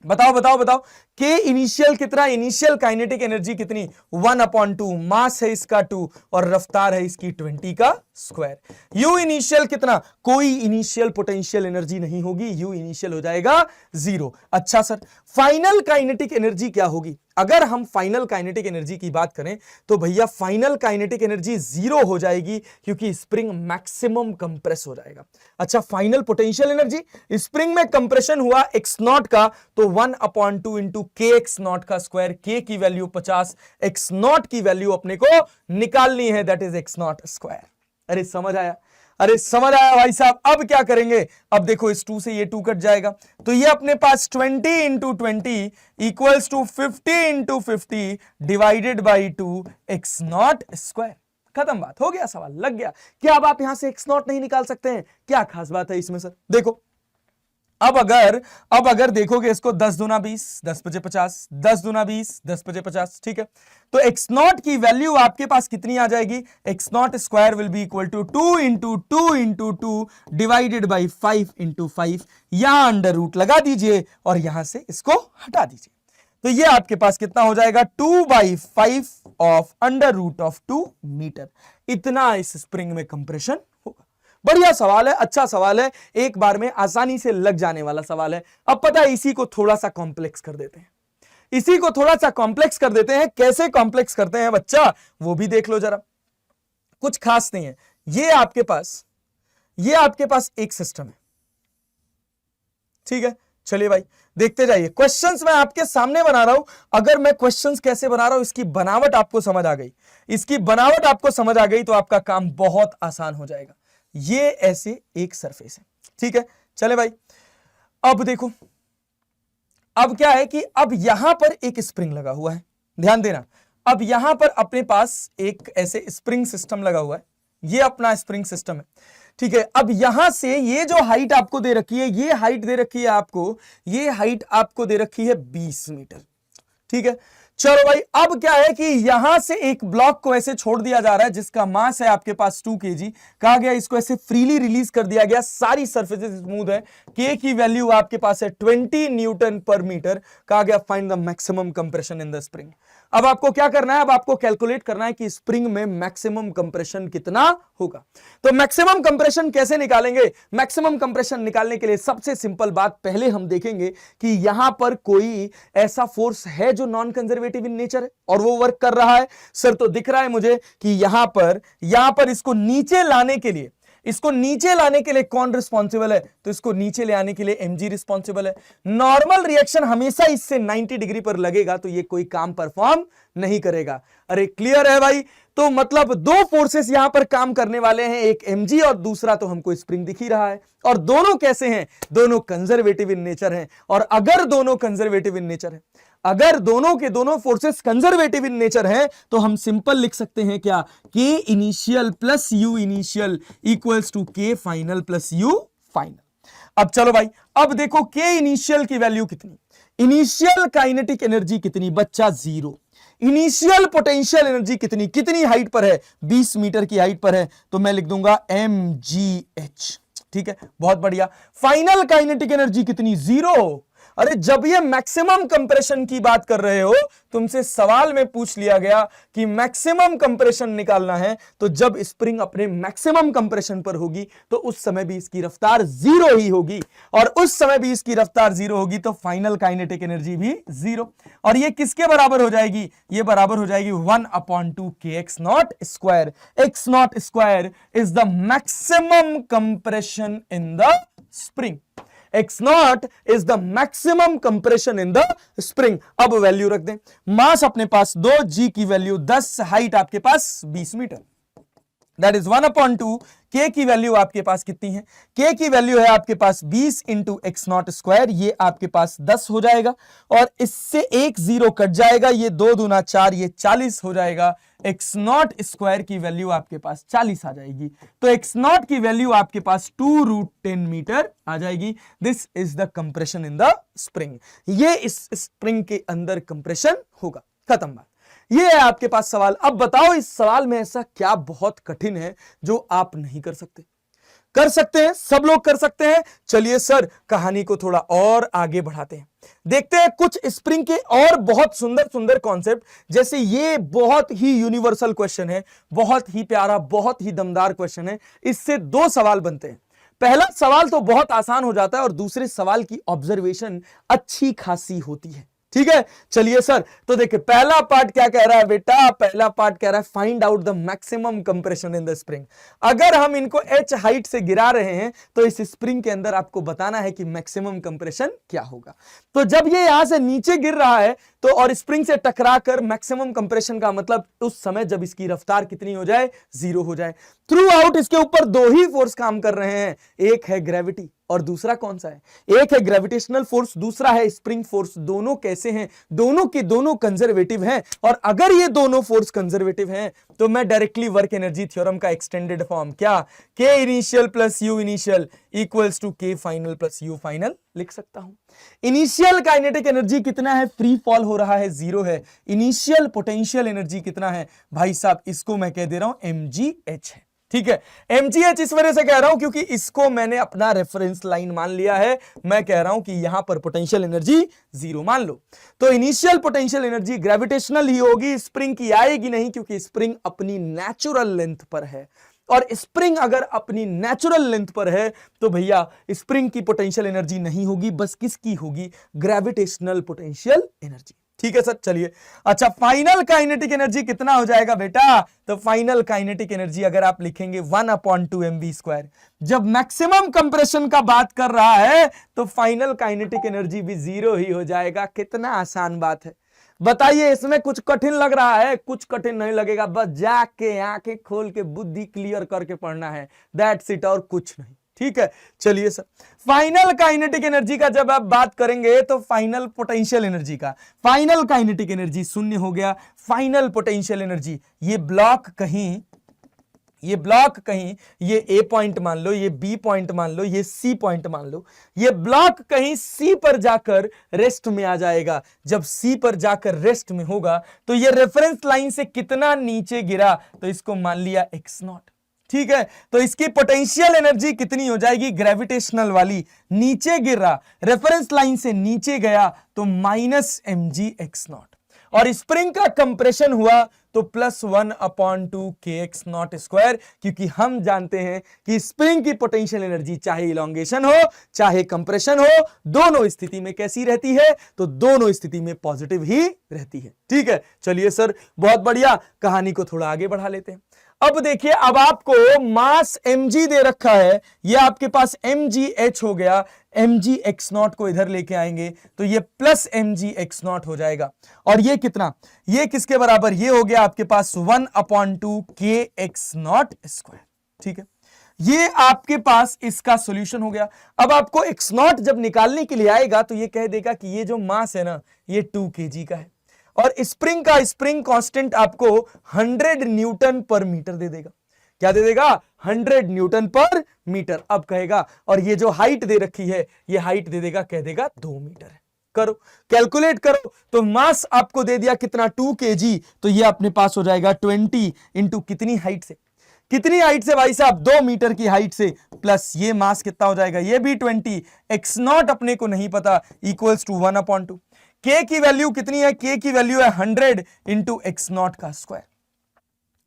बताओ के इनिशियल कितना? इनिशियल काइनेटिक एनर्जी कितनी? 1/2, मास है इसका 2 और रफ्तार है इसकी 20 का स्क्वायर। यू इनिशियल कितना? कोई इनिशियल पोटेंशियल एनर्जी नहीं होगी, यू इनिशियल हो जाएगा 0। अच्छा सर, फाइनल काइनेटिक एनर्जी क्या होगी? अगर हम फाइनल काइनेटिक एनर्जी की बात करें तो भैया फाइनल काइनेटिक एनर्जी 0 हो जाएगी, क्योंकि स्प्रिंग मैक्सिमम कंप्रेस हो जाएगा। अच्छा, फाइनल पोटेंशियल एनर्जी, स्प्रिंग में कंप्रेशन हुआ x0 का, तो 1/2 इंटू के x0 का स्क्वायर, k की वैल्यू 50, x0 की वैल्यू अपने को निकालनी है, दैट इज x0 स्क्वायर। अरे समझ आया? अरे समझ आया भाई साहब। अब क्या करेंगे? अब देखो, इस 2 से ये 2 कट जाएगा, तो ये अपने पास 20 into 20 equals to 50 into 50 divided by 2 x0 square. खत्म बात, हो गया, सवाल लग गया। क्या अब आप यहां से x0 नहीं निकाल सकते हैं? क्या खास बात है इसमें सर? देखो, अब अगर देखोगे इसको, 10 दूना 20, 10 पचे 50, 10 दूना 20, 10 पचे 50, ठीक है। तो x0 की वैल्यू आपके पास कितनी आ जाएगी? x0 square will be equal to 2 into 2 into 2 divided by 5 into 5। यहां अंडर रूट लगा दीजिए और यहां से इसको हटा दीजिए, तो ये आपके पास कितना हो जाएगा? 2/5 of under root of 2 metre. इतना इस स्प्रिंग में कंप्रेशन होगा। बढ़िया सवाल है, अच्छा सवाल है, एक बार में आसानी से लग जाने वाला सवाल है। अब पता है, इसी को थोड़ा सा कॉम्प्लेक्स कर देते हैं। इसी को थोड़ा सा कॉम्प्लेक्स कर देते हैं। कैसे कॉम्प्लेक्स करते हैं बच्चा, वो भी देख लो जरा। कुछ खास नहीं है, ये आपके पास एक सिस्टम है, ठीक है। चलिए भाई देखते जाइए, क्वेश्चंस मैं आपके सामने बना रहा हूं। अगर मैं क्वेश्चंस कैसे बना रहा हूं, इसकी बनावट आपको समझ आ गई, तो आपका काम बहुत आसान हो जाएगा। ये ऐसे एक सरफेस है, ठीक है। चले भाई, अब देखो, अब क्या है कि अब यहां पर एक स्प्रिंग लगा हुआ है, ध्यान देना। अब यहां पर अपने पास एक ऐसे स्प्रिंग सिस्टम लगा हुआ है, ये अपना स्प्रिंग सिस्टम है, ठीक है। अब यहां से ये जो हाइट आपको दे रखी है, ये हाइट दे रखी है आपको, ये हाइट आपको दे रखी है 20 मीटर, ठीक है। चलो भाई, अब क्या है कि यहां से एक ब्लॉक को ऐसे छोड़ दिया जा रहा है जिसका मास है आपके पास 2 kg। कहा गया इसको ऐसे फ्रीली रिलीज कर दिया गया, सारी सरफेसेस स्मूथ है। के की वैल्यू आपके पास है 20 न्यूटन पर मीटर। कहा गया find the maximum compression in the spring. अब आपको क्या करना है, अब आपको कैलकुलेट करना है कि स्प्रिंग में मैक्सिमम कंप्रेशन कितना होगा। तो मैक्सिमम कंप्रेशन कैसे निकालेंगे? मैक्सिमम कंप्रेशन निकालने के लिए सबसे सिंपल बात पहले हम देखेंगे कि यहां पर कोई ऐसा फोर्स है जो नॉन कंजर्वेटिव इन नेचर है और वो वर्क कर रहा है। सर तो दिख रहा है मुझे कि यहां पर इसको नीचे लाने के लिए कौन रिस्पॉन्सिबल है? तो इसको नीचे ले आने के लिए mg रिस्पॉन्सिबल है। नॉर्मल रिएक्शन हमेशा इससे 90 डिग्री पर लगेगा तो ये कोई काम परफॉर्म नहीं करेगा। अरे क्लियर है भाई? तो मतलब दो फोर्सेस यहां पर काम करने वाले हैं, एक mg और दूसरा तो हमको स्प्रिंग दिख ही रहा है। और दोनों कैसे हैं? दोनों कंजर्वेटिव इन नेचर हैं। और अगर दोनों कंजर्वेटिव इन नेचर है, अगर दोनों के दोनों फोर्सेस कंजर्वेटिव इन नेचर हैं तो हम सिंपल लिख सकते हैं क्या? K initial plus U initial equals to K final plus U final. अब चलो भाई, अब देखो के इनिशियल की वैल्यू कितनी, इनिशियल काइनेटिक एनर्जी कितनी बच्चा? 0। इनिशियल पोटेंशियल एनर्जी कितनी हाइट पर है? 20 मीटर की हाइट पर है, तो मैं लिख दूंगा mgh, ठीक है, बहुत बढ़िया। फाइनल काइनेटिक एनर्जी कितनी? 0। अरे जब ये मैक्सिमम कंप्रेशन की बात कर रहे हो, तुमसे सवाल में पूछ लिया गया कि मैक्सिमम कंप्रेशन निकालना है, तो जब स्प्रिंग अपने मैक्सिमम कंप्रेशन पर होगी तो उस समय भी इसकी रफ्तार 0 ही होगी, और उस समय भी इसकी रफ्तार 0 होगी तो फाइनल काइनेटिक एनर्जी भी 0। और ये किसके बराबर हो जाएगी? ये बराबर हो जाएगी 1/2 kx0 square. x0 square is the maximum compression in the spring. x0 is the maximum compression in the spring। अब वैल्यू रख दें, मास अपने पास 2, g की वैल्यू 10, हाइट आपके पास 20 मीटर, दैट इज 1/2। k की वैल्यू आपके पास कितनी है? k की वैल्यू है आपके पास 20 इंटू x0 स्क्वायर, ये आपके पास 10 हो जाएगा, और इससे एक 0 कट जाएगा, ये 2 दूना 4, ये 40 हो जाएगा। x0 स्क्वायर की वैल्यू आपके पास 40 आ जाएगी, तो x0 की वैल्यू आपके पास 2√10 मीटर आ जाएगी। This is the compression in the spring. ये इस स्प्रिंग के अंदर कंप्रेशन होगा, खत्म बात। ये है आपके पास सवाल। अब बताओ इस सवाल में ऐसा क्या बहुत कठिन है जो आप नहीं कर सकते? कर सकते हैं, सब लोग कर सकते हैं। चलिए सर कहानी को थोड़ा और आगे बढ़ाते हैं, देखते हैं कुछ स्प्रिंग के और बहुत सुंदर सुंदर कॉन्सेप्ट। जैसे ये बहुत ही यूनिवर्सल क्वेश्चन है, बहुत ही प्यारा, बहुत ही दमदार क्वेश्चन है। इससे 2 सवाल बनते हैं। पहला सवाल तो बहुत आसान हो जाता है और दूसरे सवाल की ऑब्जर्वेशन अच्छी खासी होती है, ठीक है। चलिए सर, तो देखिए पहला पार्ट क्या कह रहा है बेटा? पहला पार्ट कह रहा है find out the maximum compression in the spring. अगर हम इनको h हाइट से गिरा रहे हैं तो इस स्प्रिंग के अंदर आपको बताना है कि मैक्सिमम कंप्रेशन क्या होगा। तो जब ये यहां से नीचे गिर रहा है तो और स्प्रिंग से टकराकर मैक्सिमम कंप्रेशन का मतलब उस समय जब इसकी रफ्तार कितनी हो जाए? 0 हो जाए। थ्रू आउट इसके ऊपर 2 ही फोर्स काम कर रहे हैं, एक है ग्रेविटी और दूसरा कौन सा है? एक है ग्रेविटेशनल फोर्स, दूसरा है स्प्रिंग फोर्स। दोनों कैसे हैं? दोनों के दोनों कंजर्वेटिव हैं, और अगर ये दोनों फोर्स कंजर्वेटिव हैं तो मैं डायरेक्टली वर्क एनर्जी थ्योरम का एक्सटेंडेड फॉर्म क्या? K initial plus U initial equals to K final plus U final लिख सकता हूं। इनिशियल काइनेटिक एनर्जी कितना है? फ्री फॉल हो रहा है, 0 है। इनिशियल पोटेंशियल एनर्जी कितना है भाई साहब? इसको मैं कह दे रहा हूं mgh है, ठीक है। mgh इस वजह से कह रहा हूं क्योंकि इसको मैंने अपना रेफरेंस लाइन मान लिया है। मैं कह रहा हूं कि यहां पर पोटेंशियल एनर्जी 0 मान लो, तो इनिशियल पोटेंशियल एनर्जी ग्रेविटेशनल ही होगी, स्प्रिंग की आएगी नहीं, क्योंकि स्प्रिंग अपनी नेचुरल लेंथ पर है। और स्प्रिंग अगर अपनी नेचुरल लेंथ पर है तो भैया स्प्रिंग की पोटेंशियल एनर्जी नहीं होगी, बस किसकी होगी? ग्रेविटेशनल पोटेंशियल एनर्जी, ठीक है सर, चलिए। अच्छा, फाइनल काइनेटिक एनर्जी कितना हो जाएगा बेटा? तो फाइनल काइनेटिक एनर्जी अगर आप लिखेंगे 1/2 mv²। जब मैक्सिमम कंप्रेशन का बात कर रहा है तो फाइनल काइनेटिक एनर्जी भी 0 ही हो जाएगा। कितना आसान बात है, बताइए। इसमें कुछ कठिन लग रहा है? कुछ कठिन नहीं लगेगा, बस जाके आंखें खोल के बुद्धि क्लियर करके पढ़ना है, दैट्स इट, और कुछ नहीं। ठीक है, चलिए सर। फाइनल काइनेटिक एनर्जी का जब आप बात करेंगे तो फाइनल पोटेंशियल एनर्जी का, फाइनल काइनेटिक एनर्जी शून्य हो गया। फाइनल पोटेंशियल एनर्जी, ये ब्लॉक कहीं, ये ए पॉइंट मान लो, ये बी पॉइंट मान लो, ये सी पॉइंट मान लो, ये ब्लॉक कहीं सी पर जाकर रेस्ट में आ जाएगा। जब सी पर जाकर रेस्ट में होगा तो ये रेफरेंस लाइन से कितना नीचे गिरा, तो इसको मान लिया x0। ठीक है, तो इसकी पोटेंशियल एनर्जी कितनी हो जाएगी? ग्रेविटेशनल वाली, नीचे गिर रहा, रेफरेंस लाइन से नीचे गया तो -mg(x0), और स्प्रिंग का कंप्रेशन हुआ तो +1/2 kx0², क्योंकि हम जानते हैं कि स्प्रिंग की पोटेंशियल एनर्जी चाहे इलॉन्गेशन हो चाहे कंप्रेशन हो, दोनों स्थिति में कैसी रहती है? तो दोनों स्थिति में पॉजिटिव ही रहती है। ठीक है, चलिए सर, बहुत बढ़िया। कहानी को थोड़ा आगे बढ़ा लेते हैं। अब देखिए, अब आपको मास mg दे रखा है, ये आपके पास mgh हो गया, mgx0 को इधर लेके आएंगे तो ये +mgx0 हो जाएगा। और ये कितना, ये किसके बराबर? ये हो गया आपके पास 1/2 kx0²। ठीक है, ये आपके पास इसका सॉल्यूशन हो गया। अब आपको x0 जब निकालने के लिए आएगा तो ये कह देगा कि ये जो मास है ना, ये 2 kg का है, और स्प्रिंग का स्प्रिंग कांस्टेंट आपको 100 न्यूटन पर मीटर दे देगा। क्या दे देगा? 100 न्यूटन पर मीटर। अब कहेगा, और ये जो हाइट दे रखी है, ये हाइट दे देगा, कह देगा 2 मीटर है। करो, कैलकुलेट करो, तो मास आपको दे दिया कितना? 2 kg। तो ये अपने पास हो जाएगा 20 इंटू कितनी हाइट से? कितनी हाइट से भाई साहब? 2 मीटर की हाइट से, प्लस ये मास कितना हो जाएगा? ये भी 20, x0 अपने को नहीं पता, इक्वल्स टू 1/2। k की वैल्यू कितनी है? k की वैल्यू है 100 इंटू x0 का स्क्वायर।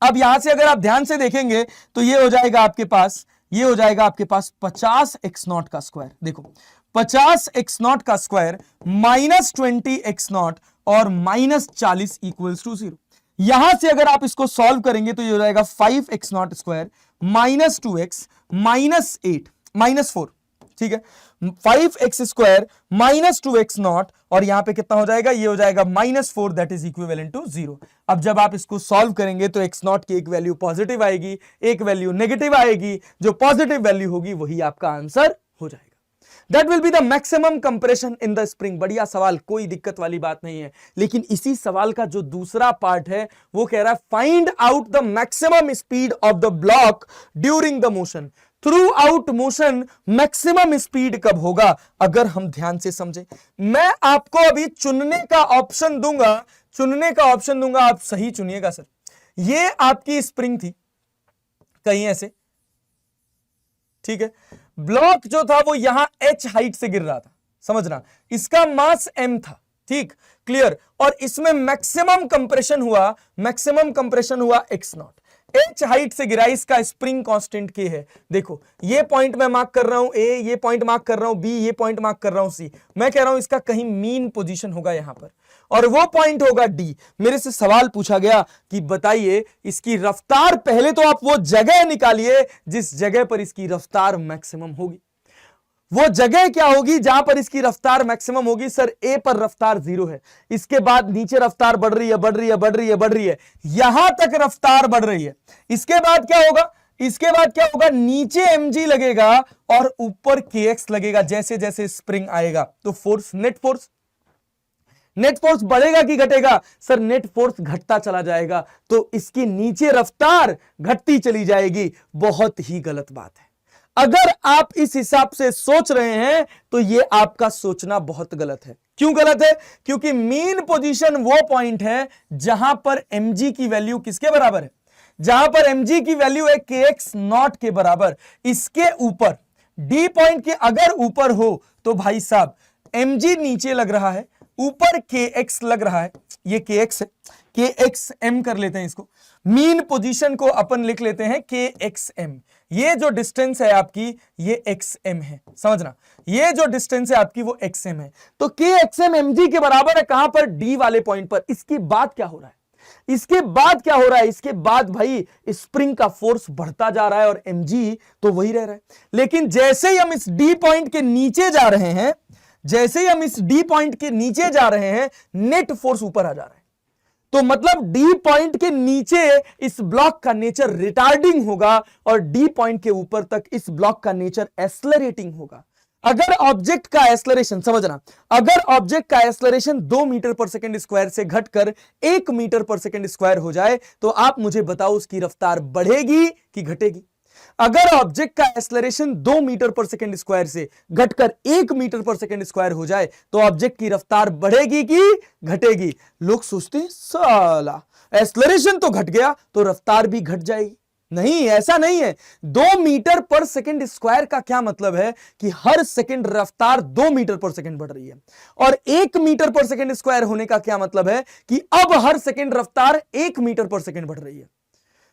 अब यहां से अगर आप ध्यान से देखेंगे तो ये हो जाएगा आपके पास, ये हो जाएगा आपके पास 50 x0 का स्क्वायर। देखो, 50 x0 का स्क्वायर -20 x0 और -40 इक्वल्स टू 0। यहां से अगर आप इसको सॉल्व करेंगे तो ये हो जाएगा 5 x0 स्क्वायर -2x -8 -4। ठीक है, 5x स्क्वायर -2x0, और यहां पे कितना हो जाएगा? ये हो जाएगा -4, दैट इज इक्विवेलेंट टू 0। अब जब आप इसको सॉल्व करेंगे तो x0 की एक वैल्यू पॉजिटिव आएगी, एक वैल्यू नेगेटिव आएगी, जो पॉजिटिव वैल्यू होगी वही आपका आंसर हो जाएगा। That will be the maximum compression in the spring. बढ़िया सवाल, कोई दिक्कत वाली बात नहीं है। लेकिन इसी सवाल का जो दूसरा पार्ट है वो कह रहा है find out the maximum speed of the block during the motion. Through out motion maximum speed कब होगा? अगर हम ध्यान से समझें, मैं आपको अभी चुनने का ऑप्शन दूंगा, आप सही चुनिएगा सर। ये आपकी स्प्रिंग थी कहीं ऐसे, ठीक है, ब्लॉक जो था वो यहां h हाइट से गिर रहा था, समझना, इसका मास m था। ठीक, क्लियर, और इसमें मैक्सिमम कंप्रेशन हुआ x0, h हाइट से गिरा, इसका स्प्रिंग कांस्टेंट k है। देखो, ये पॉइंट मैं मार्क कर रहा हूं a, ये पॉइंट मार्क कर रहा हूं b, ये पॉइंट मार्क कर रहा हूं c। मैं कह रहा हूं इसका कहीं मीन पोजीशन होगा यहां पर, और वो पॉइंट होगा d। मेरे से सवाल पूछा गया कि बताइए इसकी रफ्तार, पहले तो आप वो जगह निकालिए जिस जगह पर इसकी रफ्तार मैक्सिमम होगी। वो जगह क्या होगी जहां पर इसकी रफ्तार मैक्सिमम होगी? सर, ए पर रफ्तार 0 है, इसके बाद नीचे रफ्तार बढ़ रही है, यहां तक रफ्तार बढ़ रही है। इसके बाद क्या होगा? नीचे mg लगेगा और ऊपर kx लगेगा। जैसे जैसे स्प्रिंग आएगा तो फोर्स, नेट फोर्स बढ़ेगा कि घटेगा? सर, नेट फोर्स घटता चला जाएगा, तो इसकी नीचे रफ्तार घटती चली जाएगी। बहुत ही गलत बात है। अगर आप इस हिसाब से सोच रहे हैं तो यह आपका सोचना बहुत गलत है। क्यों गलत है? क्योंकि मीन पोजीशन वो पॉइंट है जहां पर mg की वैल्यू किसके बराबर है? जहां पर mg की वैल्यू है kx0 के बराबर। इसके ऊपर d पॉइंट के अगर ऊपर हो तो भाई साहब mg नीचे लग रहा है, ऊपर kx लग रहा है, ये kx है, kxm कर लेते हैं इसको। मीन पोजीशन को अपन लिख लेते हैं kxm। ये जो डिस्टेंस है आपकी ये xm है, समझना, ये जो डिस्टेंस है आपकी वो xm है। तो kxm mg के बराबर है कहां पर, d वाले पॉइंट पर। इसके बाद क्या हो रहा है, इसके बाद क्या हो रहा है, इसके बाद भाई स्प्रिंग का फोर्स बढ़ता जा रहा है और mg तो वही रह रहा है। लेकिन जैसे ही हम इस d पॉइंट के नीचे जा रहे हैं, जैसे ही हम इस d पॉइंट के नीचे जा रहे हैं, नेट फोर्स ऊपर आ जा रहा है। तो मतलब D पॉइंट के नीचे इस ब्लॉक का नेचर रिटार्डिंग होगा और D पॉइंट के ऊपर तक इस ब्लॉक का नेचर एक्सेलरेटिंग होगा। अगर ऑब्जेक्ट का एक्सेलरेशन, समझना, अगर ऑब्जेक्ट का एक्सेलरेशन 2 मीटर पर सेकंड स्क्वायर से घटकर 1 मीटर पर सेकंड स्क्वायर हो जाए तो आप मुझे बताओ उसकी रफ्तार बढ़ेगी कि घटेगी। अगर ऑब्जेक्ट का एक्सेलरेशन 2 मीटर पर सेकंड स्क्वायर से घटकर 1 मीटर पर सेकंड स्क्वायर हो जाए तो ऑब्जेक्ट की रफ्तार बढ़ेगी कि घटेगी। लोग सोचते हैं साला एक्सेलरेशन तो घट गया तो रफ्तार भी घट जाएगी। नहीं, ऐसा नहीं है। 2 मीटर पर सेकंड स्क्वायर का क्या मतलब है कि हर सेकंड रफ्तार 2 मीटर पर सेकंड बढ़ रही है, और 1 मीटर पर सेकंड स्क्वायर होने का क्या मतलब है कि अब हर सेकंड रफ्तार 1 मीटर पर सेकंड बढ़ रही है।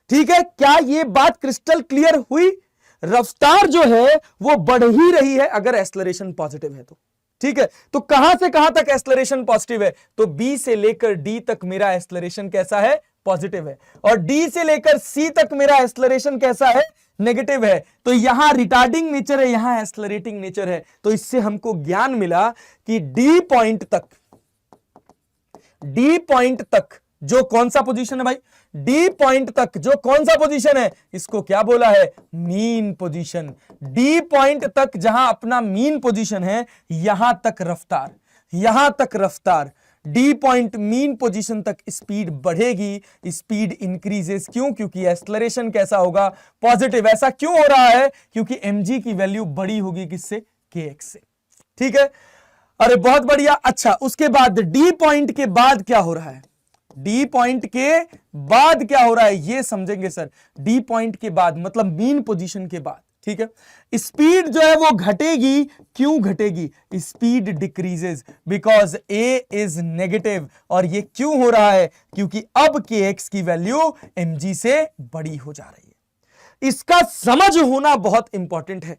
ठीक है, क्या यह बात क्रिस्टल क्लियर हुई? रफ्तार जो है वो बढ़ ही रही है अगर एक्सेलरेशन पॉजिटिव है तो। ठीक है, तो कहां से कहां तक एक्सेलरेशन पॉजिटिव है, तो B से लेकर D तक मेरा एक्सेलरेशन कैसा है, पॉजिटिव है, और D से लेकर C तक मेरा एक्सेलरेशन कैसा है, नेगेटिव है। तो यहां रिटार्डिंग नेचर है, यहां एक्सेलरेटिंग नेचर है। तो इससे हमको ज्ञान मिला कि D पॉइंट तक जो कौन सा पोजीशन है भाई, D पॉइंट तक जो कौन सा पोजीशन है, इसको क्या बोला है, मीन पोजीशन। D पॉइंट तक जहां अपना मीन पोजीशन है, यहां तक रफ्तार D पॉइंट मीन पोजीशन तक स्पीड बढ़ेगी, स्पीड इंक्रीजेस। क्यों? क्योंकि एक्सेलरेशन कैसा होगा, पॉजिटिव। ऐसा क्यों हो रहा है? क्योंकि mg की वैल्यू बड़ी होगी किससे, kx से। ठीक है, अरे बहुत बढ़िया। अच्छा, उसके बाद D पॉइंट के बाद क्या हो रहा है, D पॉइंट के बाद क्या हो रहा है ये समझेंगे सर। D पॉइंट के बाद मतलब मीन पोजीशन के बाद, ठीक है, स्पीड जो है वो घटेगी। क्यों घटेगी? Speed decreases because A is negative. और ये क्यों हो रहा है? क्योंकि अब kx की वैल्यू mg से बड़ी हो जा रही है। इसका समझ होना बहुत इंपॉर्टेंट है।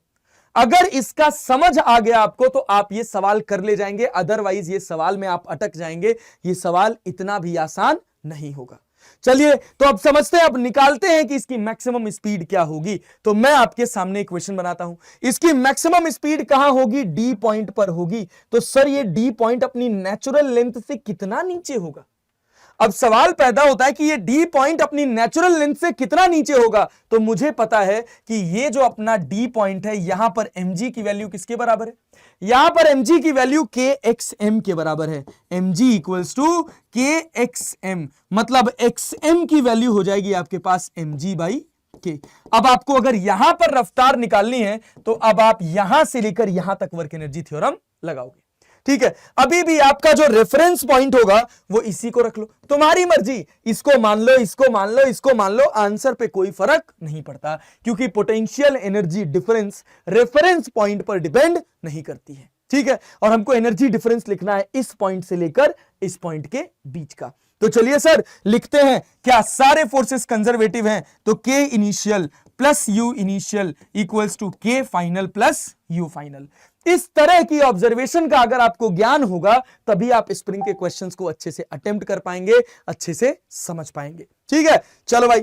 अगर इसका समझ आ गया आपको तो आप ये सवाल कर ले जाएंगे, अदरवाइज ये सवाल में आप अटक जाएंगे। ये सवाल इतना भी आसान नहीं होगा। चलिए, तो अब समझते हैं, अब निकालते हैं कि इसकी मैक्सिमम स्पीड क्या होगी। तो मैं आपके सामने एक क्वेश्चन बनाता हूं, इसकी मैक्सिमम स्पीड कहां होगी, D पॉइंट पर होगी। तो सर ये D पॉइंट अपनी नेचुरल लेंथ से कितना नीचे होगा? अब सवाल पैदा होता है कि ये D पॉइंट अपनी नेचुरल लेंथ से कितना नीचे होगा। तो मुझे पता है कि ये जो अपना D पॉइंट है, यहां पर mg की वैल्यू किसके बराबर है, यहां पर mg की वैल्यू kxm के बराबर है। mg इक्वल्स टू kxm, मतलब xm की वैल्यू हो जाएगी आपके पास mg बाई k। अब आपको अगर यहां पर रफ्तार निकालनी है तो अब आप यहां से लेकर यहां तक वर्क एनर्जी थ्योरम लगाओगे। ठीक है, अभी भी आपका जो रेफरेंस पॉइंट होगा वो इसी को रख लो, तुम्हारी मर्जी, इसको मान लो, इसको मान लो, इसको मान लो, आंसर पे कोई फर्क नहीं पड़ता, क्योंकि potential energy difference reference point पर डिपेंड नहीं करती है। ठीक है, और हमको एनर्जी डिफरेंस लिखना है इस पॉइंट से लेकर इस पॉइंट के बीच का। तो चलिए सर लिखते हैं, क्या सारे फोर्सेस कंजर्वेटिव हैं? तो K initial plus U initial equals to K final plus U final. इस तरह की ऑब्जर्वेशन का अगर आपको ज्ञान होगा तभी आप स्प्रिंग के क्वेश्चंस को अच्छे से अटेम्प्ट कर पाएंगे, अच्छे से समझ पाएंगे। ठीक है, चलो भाई,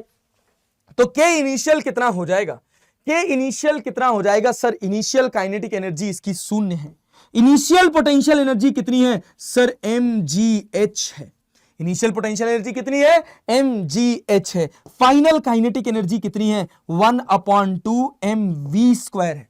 तो K इनिशियल कितना हो जाएगा, K इनिशियल कितना हो जाएगा सर? इनिशियल काइनेटिक एनर्जी इसकी 0 है। इनिशियल पोटेंशियल एनर्जी कितनी है सर? mgh है। इनिशियल पोटेंशियल एनर्जी कितनी है? mgh है। फाइनल काइनेटिक एनर्जी कितनी है? 1/2 mv² है।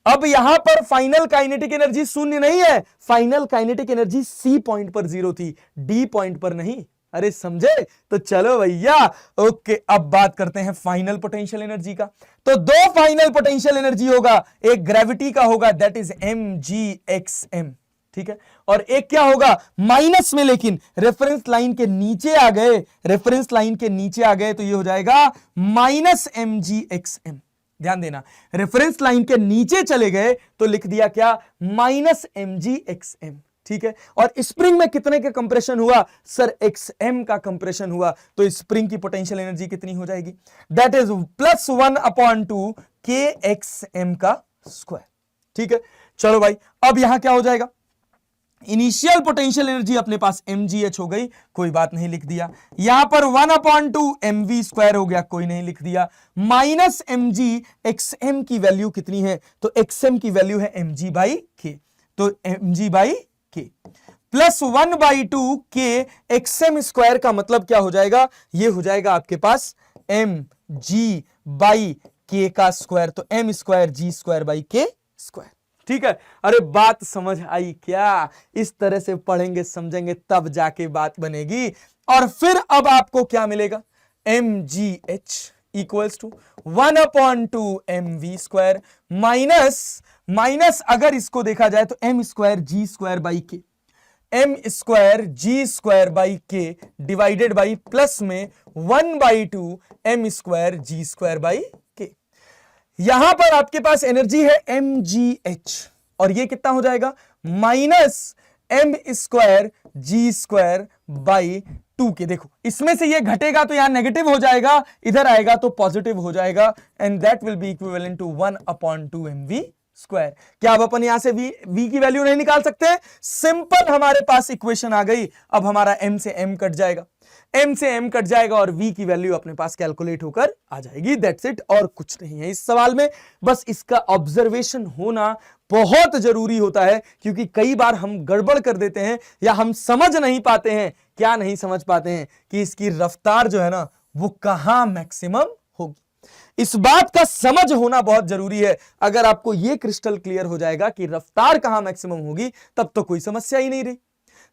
अब यहां पर फाइनल काइनेटिक एनर्जी 0 नहीं है, final kinetic energy C point पर 0 थी, D पॉइंट पर नहीं। अरे समझे? तो चलो भैया, ओके, अब बात करते हैं फाइनल पोटेंशियल एनर्जी का। तो 2 फाइनल पोटेंशियल एनर्जी होगा, एक ग्रेविटी का होगा दैट इज mgxm, ठीक है, और एक क्या होगा माइनस में, लेकिन रेफरेंस लाइन के नीचे आ गए, रेफरेंस लाइन के नीचे आ गए तो ये हो जाएगा माइनस mgxm। ध्यान देना, रेफरेंस लाइन के नीचे चले गए तो लिख दिया क्या, माइनस mgxm। ठीक है। और स्प्रिंग में कितने का कंप्रेशन हुआ सर, xm का कंप्रेशन हुआ, तो स्प्रिंग की पोटेंशियल एनर्जी कितनी हो जाएगी, दैट इज +1/2 kxm का स्क्वायर, ठीक है। चलो भाई, अब यहां क्या हो जाएगा, इनिशियल पोटेंशियल एनर्जी अपने पास mgh हो गई, कोई बात नहीं, लिख दिया। यहां पर 1/2 mv² हो गया, कोई नहीं, लिख दिया। माइनस mg, xm की वैल्यू कितनी है, तो xm की वैल्यू है mg/k, तो mg/k प्लस 1/2 k xm² का मतलब क्या हो जाएगा, ये हो जाएगा आपके पास mg/k का स्क्वायर, तो m² g²/k स्क्वायर, ठीक है। अरे बात समझ आई क्या, इस तरह से पढ़ेंगे समझेंगे तब जाके बात बनेगी। और फिर अब आपको क्या मिलेगा, mgh equals to 1/2 mv² minus अगर इसको देखा जाए तो m² g²/k, m² g²/k divided by plus में 1/2 m² g²/k। यहां पर आपके पास एनर्जी है mgh और ये कितना हो जाएगा, माइनस m² g²/2 के। देखो इसमें से ये घटेगा तो यहां नेगेटिव हो जाएगा, इधर आएगा तो पॉजिटिव हो जाएगा, and that will be equivalent to 1/2 mv²। क्या अब अपन यहां से v की वैल्यू नहीं निकाल सकते, सिंपल हमारे पास इक्वेशन आ गई। अब हमारा m से m कट जाएगा, m से m कट जाएगा और v की वैल्यू अपने पास कैलकुलेट होकर आ जाएगी, दैट्स इट, और कुछ नहीं है इस सवाल में। बस इसका ऑब्जर्वेशन होना बहुत जरूरी होता है, क्योंकि कई बार हम गड़बड़ कर देते हैं या हम समझ नहीं पाते हैं, क्या नहीं समझ पाते हैं कि इसकी रफ्तार जो है ना वो कहां मैक्सिमम होगी। इस बात का समझ होना बहुत जरूरी है। अगर आपको यह क्रिस्टल क्लियर हो जाएगा कि रफ्तार कहां मैक्सिमम होगी, तब तो कोई समस्या ही नहीं रही,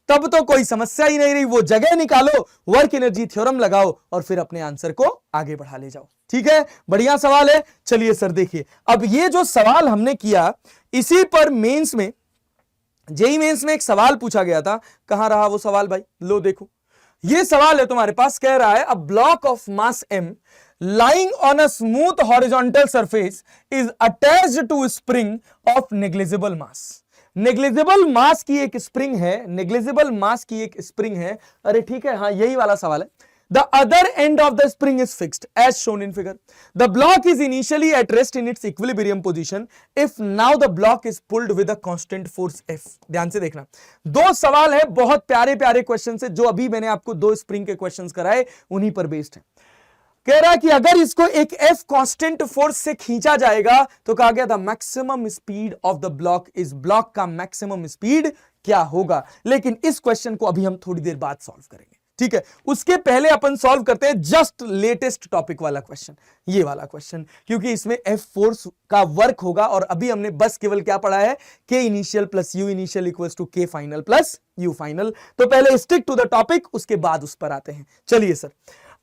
तब तो कोई समस्या ही नहीं रही। वो जगह निकालो, वर्क एनर्जी थ्योरम लगाओ और फिर अपने आंसर को आगे बढ़ा ले जाओ, ठीक है। बढ़िया सवाल है। चलिए सर देखिए, अब ये जो सवाल हमने किया इसी पर मेंस में, जेईई मेंस में एक सवाल पूछा गया था, कहां रहा वो सवाल भाई, लो देखो ये सवाल है तुम्हारे पास, कह रहा है a block of mass m lying on a smooth horizontal surface is attached to a spring of negligible mass। Negligible mass की एक स्प्रिंग है, नेग्लिजिबल मास की एक स्प्रिंग है, अरे ठीक है, हाँ यही वाला सवाल है। The other end of the spring is fixed as shown in figure. The block is initially at rest in its equilibrium position if now the block is pulled with a constant force F। ध्यान से देखना, दो सवाल है, बहुत प्यारे प्यारे question है, जो अभी मैंने आपको दो स्प्रिंग के क्वेश्चंस कराए उन्हीं पर बेस्ड है। कह रहा है कि अगर इसको एक F कांस्टेंट फोर्स से खींचा जाएगा तो कहा गया the maximum speed of the block is, block का मैक्सिमम स्पीड क्या होगा। लेकिन इस क्वेश्चन को अभी हम थोड़ी देर बाद सॉल्व करेंगे, ठीक है। उसके पहले अपन सॉल्व करते हैं जस्ट लेटेस्ट टॉपिक वाला क्वेश्चन, ये वाला क्वेश्चन, क्योंकि इसमें F फोर्स का वर्क होगा और अभी हमने बस केवल क्या पढ़ा है, K initial plus U initial equals to K final plus U final. तो पहले स्टिक टू द टॉपिक, उसके बाद उस पर आते हैं। चलिए सर,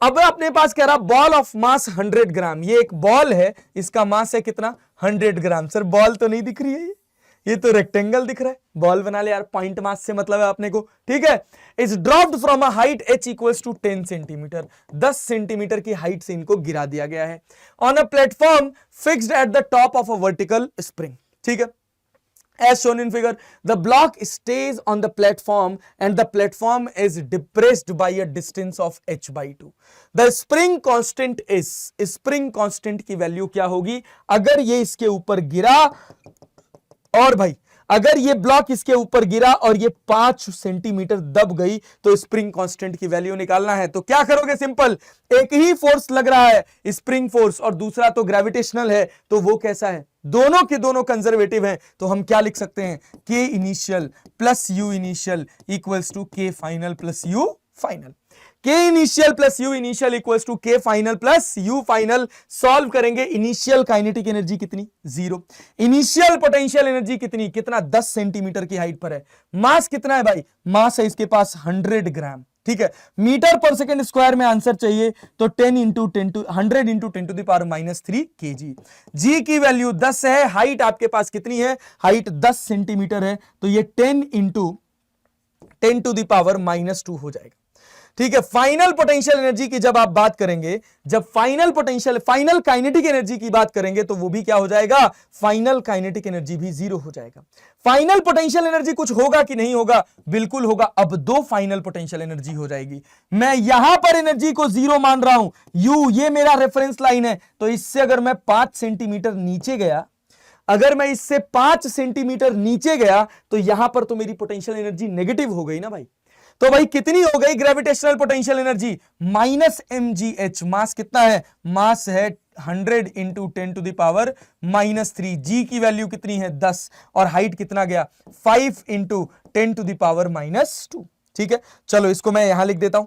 अब अपने पास कह रहा बॉल ऑफ मास 100 ग्राम, ये एक बॉल है, इसका मास है कितना 100 ग्राम। सर बॉल तो नहीं दिख रही है, ये तो रेक्टेंगल दिख रहा है, बॉल बना ले यार, पॉइंट मास से मतलब है अपने को, ठीक है। Is dropped from a height h equals to 10 centimetre, 10 centimetre की हाइट से इनको गिरा दिया गया है on a platform fixed at the top of a vertical spring, ठीक है। As shown in figure, the block stays on the platform and the platform is depressed by a distance of h/2. The spring constant is, spring constant की value क्या होगी अगर ये इसके ऊपर गिरा, और भाई अगर ये ब्लॉक इसके ऊपर गिरा और ये 5 सेंटीमीटर दब गई तो स्प्रिंग कांस्टेंट की वैल्यू निकालना है। तो क्या करोगे, सिंपल, एक ही फोर्स लग रहा है स्प्रिंग फोर्स और दूसरा तो ग्रेविटेशनल है, तो वो कैसा है, दोनों के दोनों कंजर्वेटिव हैं, तो हम क्या लिख सकते हैं, K initial plus U initial equals to K final plus U final. K initial plus U initial equals to K final plus U final. Solve करेंगे, इनिशियल काइनेटिक एनर्जी कितनी 0, इनिशियल पोटेंशियल एनर्जी कितनी, कितना 10 centimetre की height पर है, मास कितना है भाई, मास है इसके पास 100 ग्राम, ठीक है। मीटर पर सेकंड स्क्वायर में आंसर चाहिए तो 100 into 10 to the power -3 kg। जी की वैल्यू 10 है, हाइट आपके पास कितनी है, हाइट 10 सेंटीमीटर है, तो ये 10 इंटू 10 टू द पावर -2 हो जाएगा। ठीक है, फाइनल पोटेंशियल एनर्जी की जब आप बात करेंगे, जब फाइनल काइनेटिक एनर्जी की बात करेंगे तो वो भी क्या हो जाएगा, फाइनल काइनेटिक एनर्जी भी जीरो हो जाएगा। फाइनल पोटेंशियल एनर्जी कुछ होगा कि नहीं होगा, बिल्कुल होगा। अब दो फाइनल पोटेंशियल एनर्जी हो जाएगी। मैं यहां पर एनर्जी को जीरो मान रहा हूं, यू ये मेरा रेफरेंस लाइन है, तो इससे अगर मैं 5 सेंटीमीटर नीचे गया, अगर मैं इससे 5 सेंटीमीटर नीचे गया तो यहां पर तो मेरी पोटेंशियल एनर्जी नेगेटिव हो गई ना भाई। तो भाई कितनी हो गई ग्रेविटेशनल पोटेंशियल एनर्जी, -mgh। मास कितना है, मास है 100 इंटू 10 टू द पावर -3। जी की वैल्यू कितनी है 10, और हाइट कितना गया 5 इंटू 10 टू द पावर -2। ठीक है, चलो इसको मैं यहां लिख देता हूं,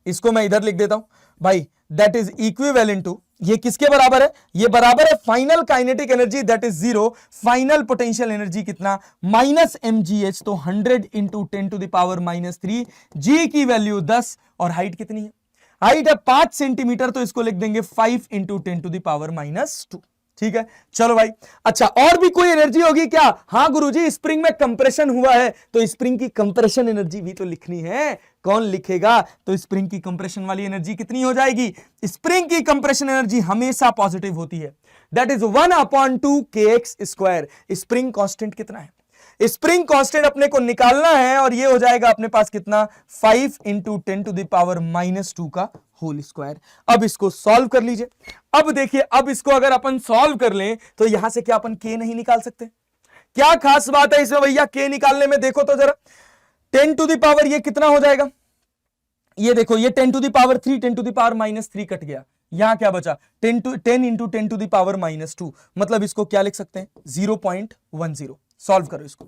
इसको मैं इधर लिख देता हूं भाई। दैट इज इक्विवेलेंट टू, ये किसके बराबर है, ये बराबर है final kinetic energy that is 0, final potential energy कितना -mgh, तो 100 इंटू 10 टू द पावर -3। जी की वैल्यू 10 और हाइट कितनी है, हाइट है 5 सेंटीमीटर, तो इसको लिख देंगे 5 इंटू 10 टू द पावर -2। ठीक है, चलो भाई। अच्छा, और भी कोई एनर्जी होगी क्या, हाँ गुरुजी स्प्रिंग में कंप्रेशन हुआ है, तो स्प्रिंग की कंप्रेशन एनर्जी भी तो लिखनी है। कौन लिखेगा, तो स्प्रिंग की कंप्रेशन वाली एनर्जी कितनी हो जाएगी, स्प्रिंग की कंप्रेशन एनर्जी हमेशा पॉजिटिव होती है, that is 1/2 kx²। Spring constant कितना है, स्प्रिंग कांस्टेंट अपने को निकालना है, और ये हो जाएगा अपने पास कितना 5 इंटू 10 टू द पावर -2 का होल स्क्वायर। अब इसको सॉल्व कर लीजिए। अब देखिए, अब इसको अगर अपन सॉल्व कर लें तो यहां से क्या अपन के नहीं निकाल सकते, क्या खास बात है इसमें भैया के निकालने में, देखो तो जरा 10 टू द पावर ये कितना हो जाएगा, ये देखो ये 10 to the power 3, 10 to the power -3 cut गया, यहां क्या बचा 10 इंटू 10 टू द पावर -2, मतलब इसको क्या लिख सकते हैं 0.10। सॉल्व करो इसको,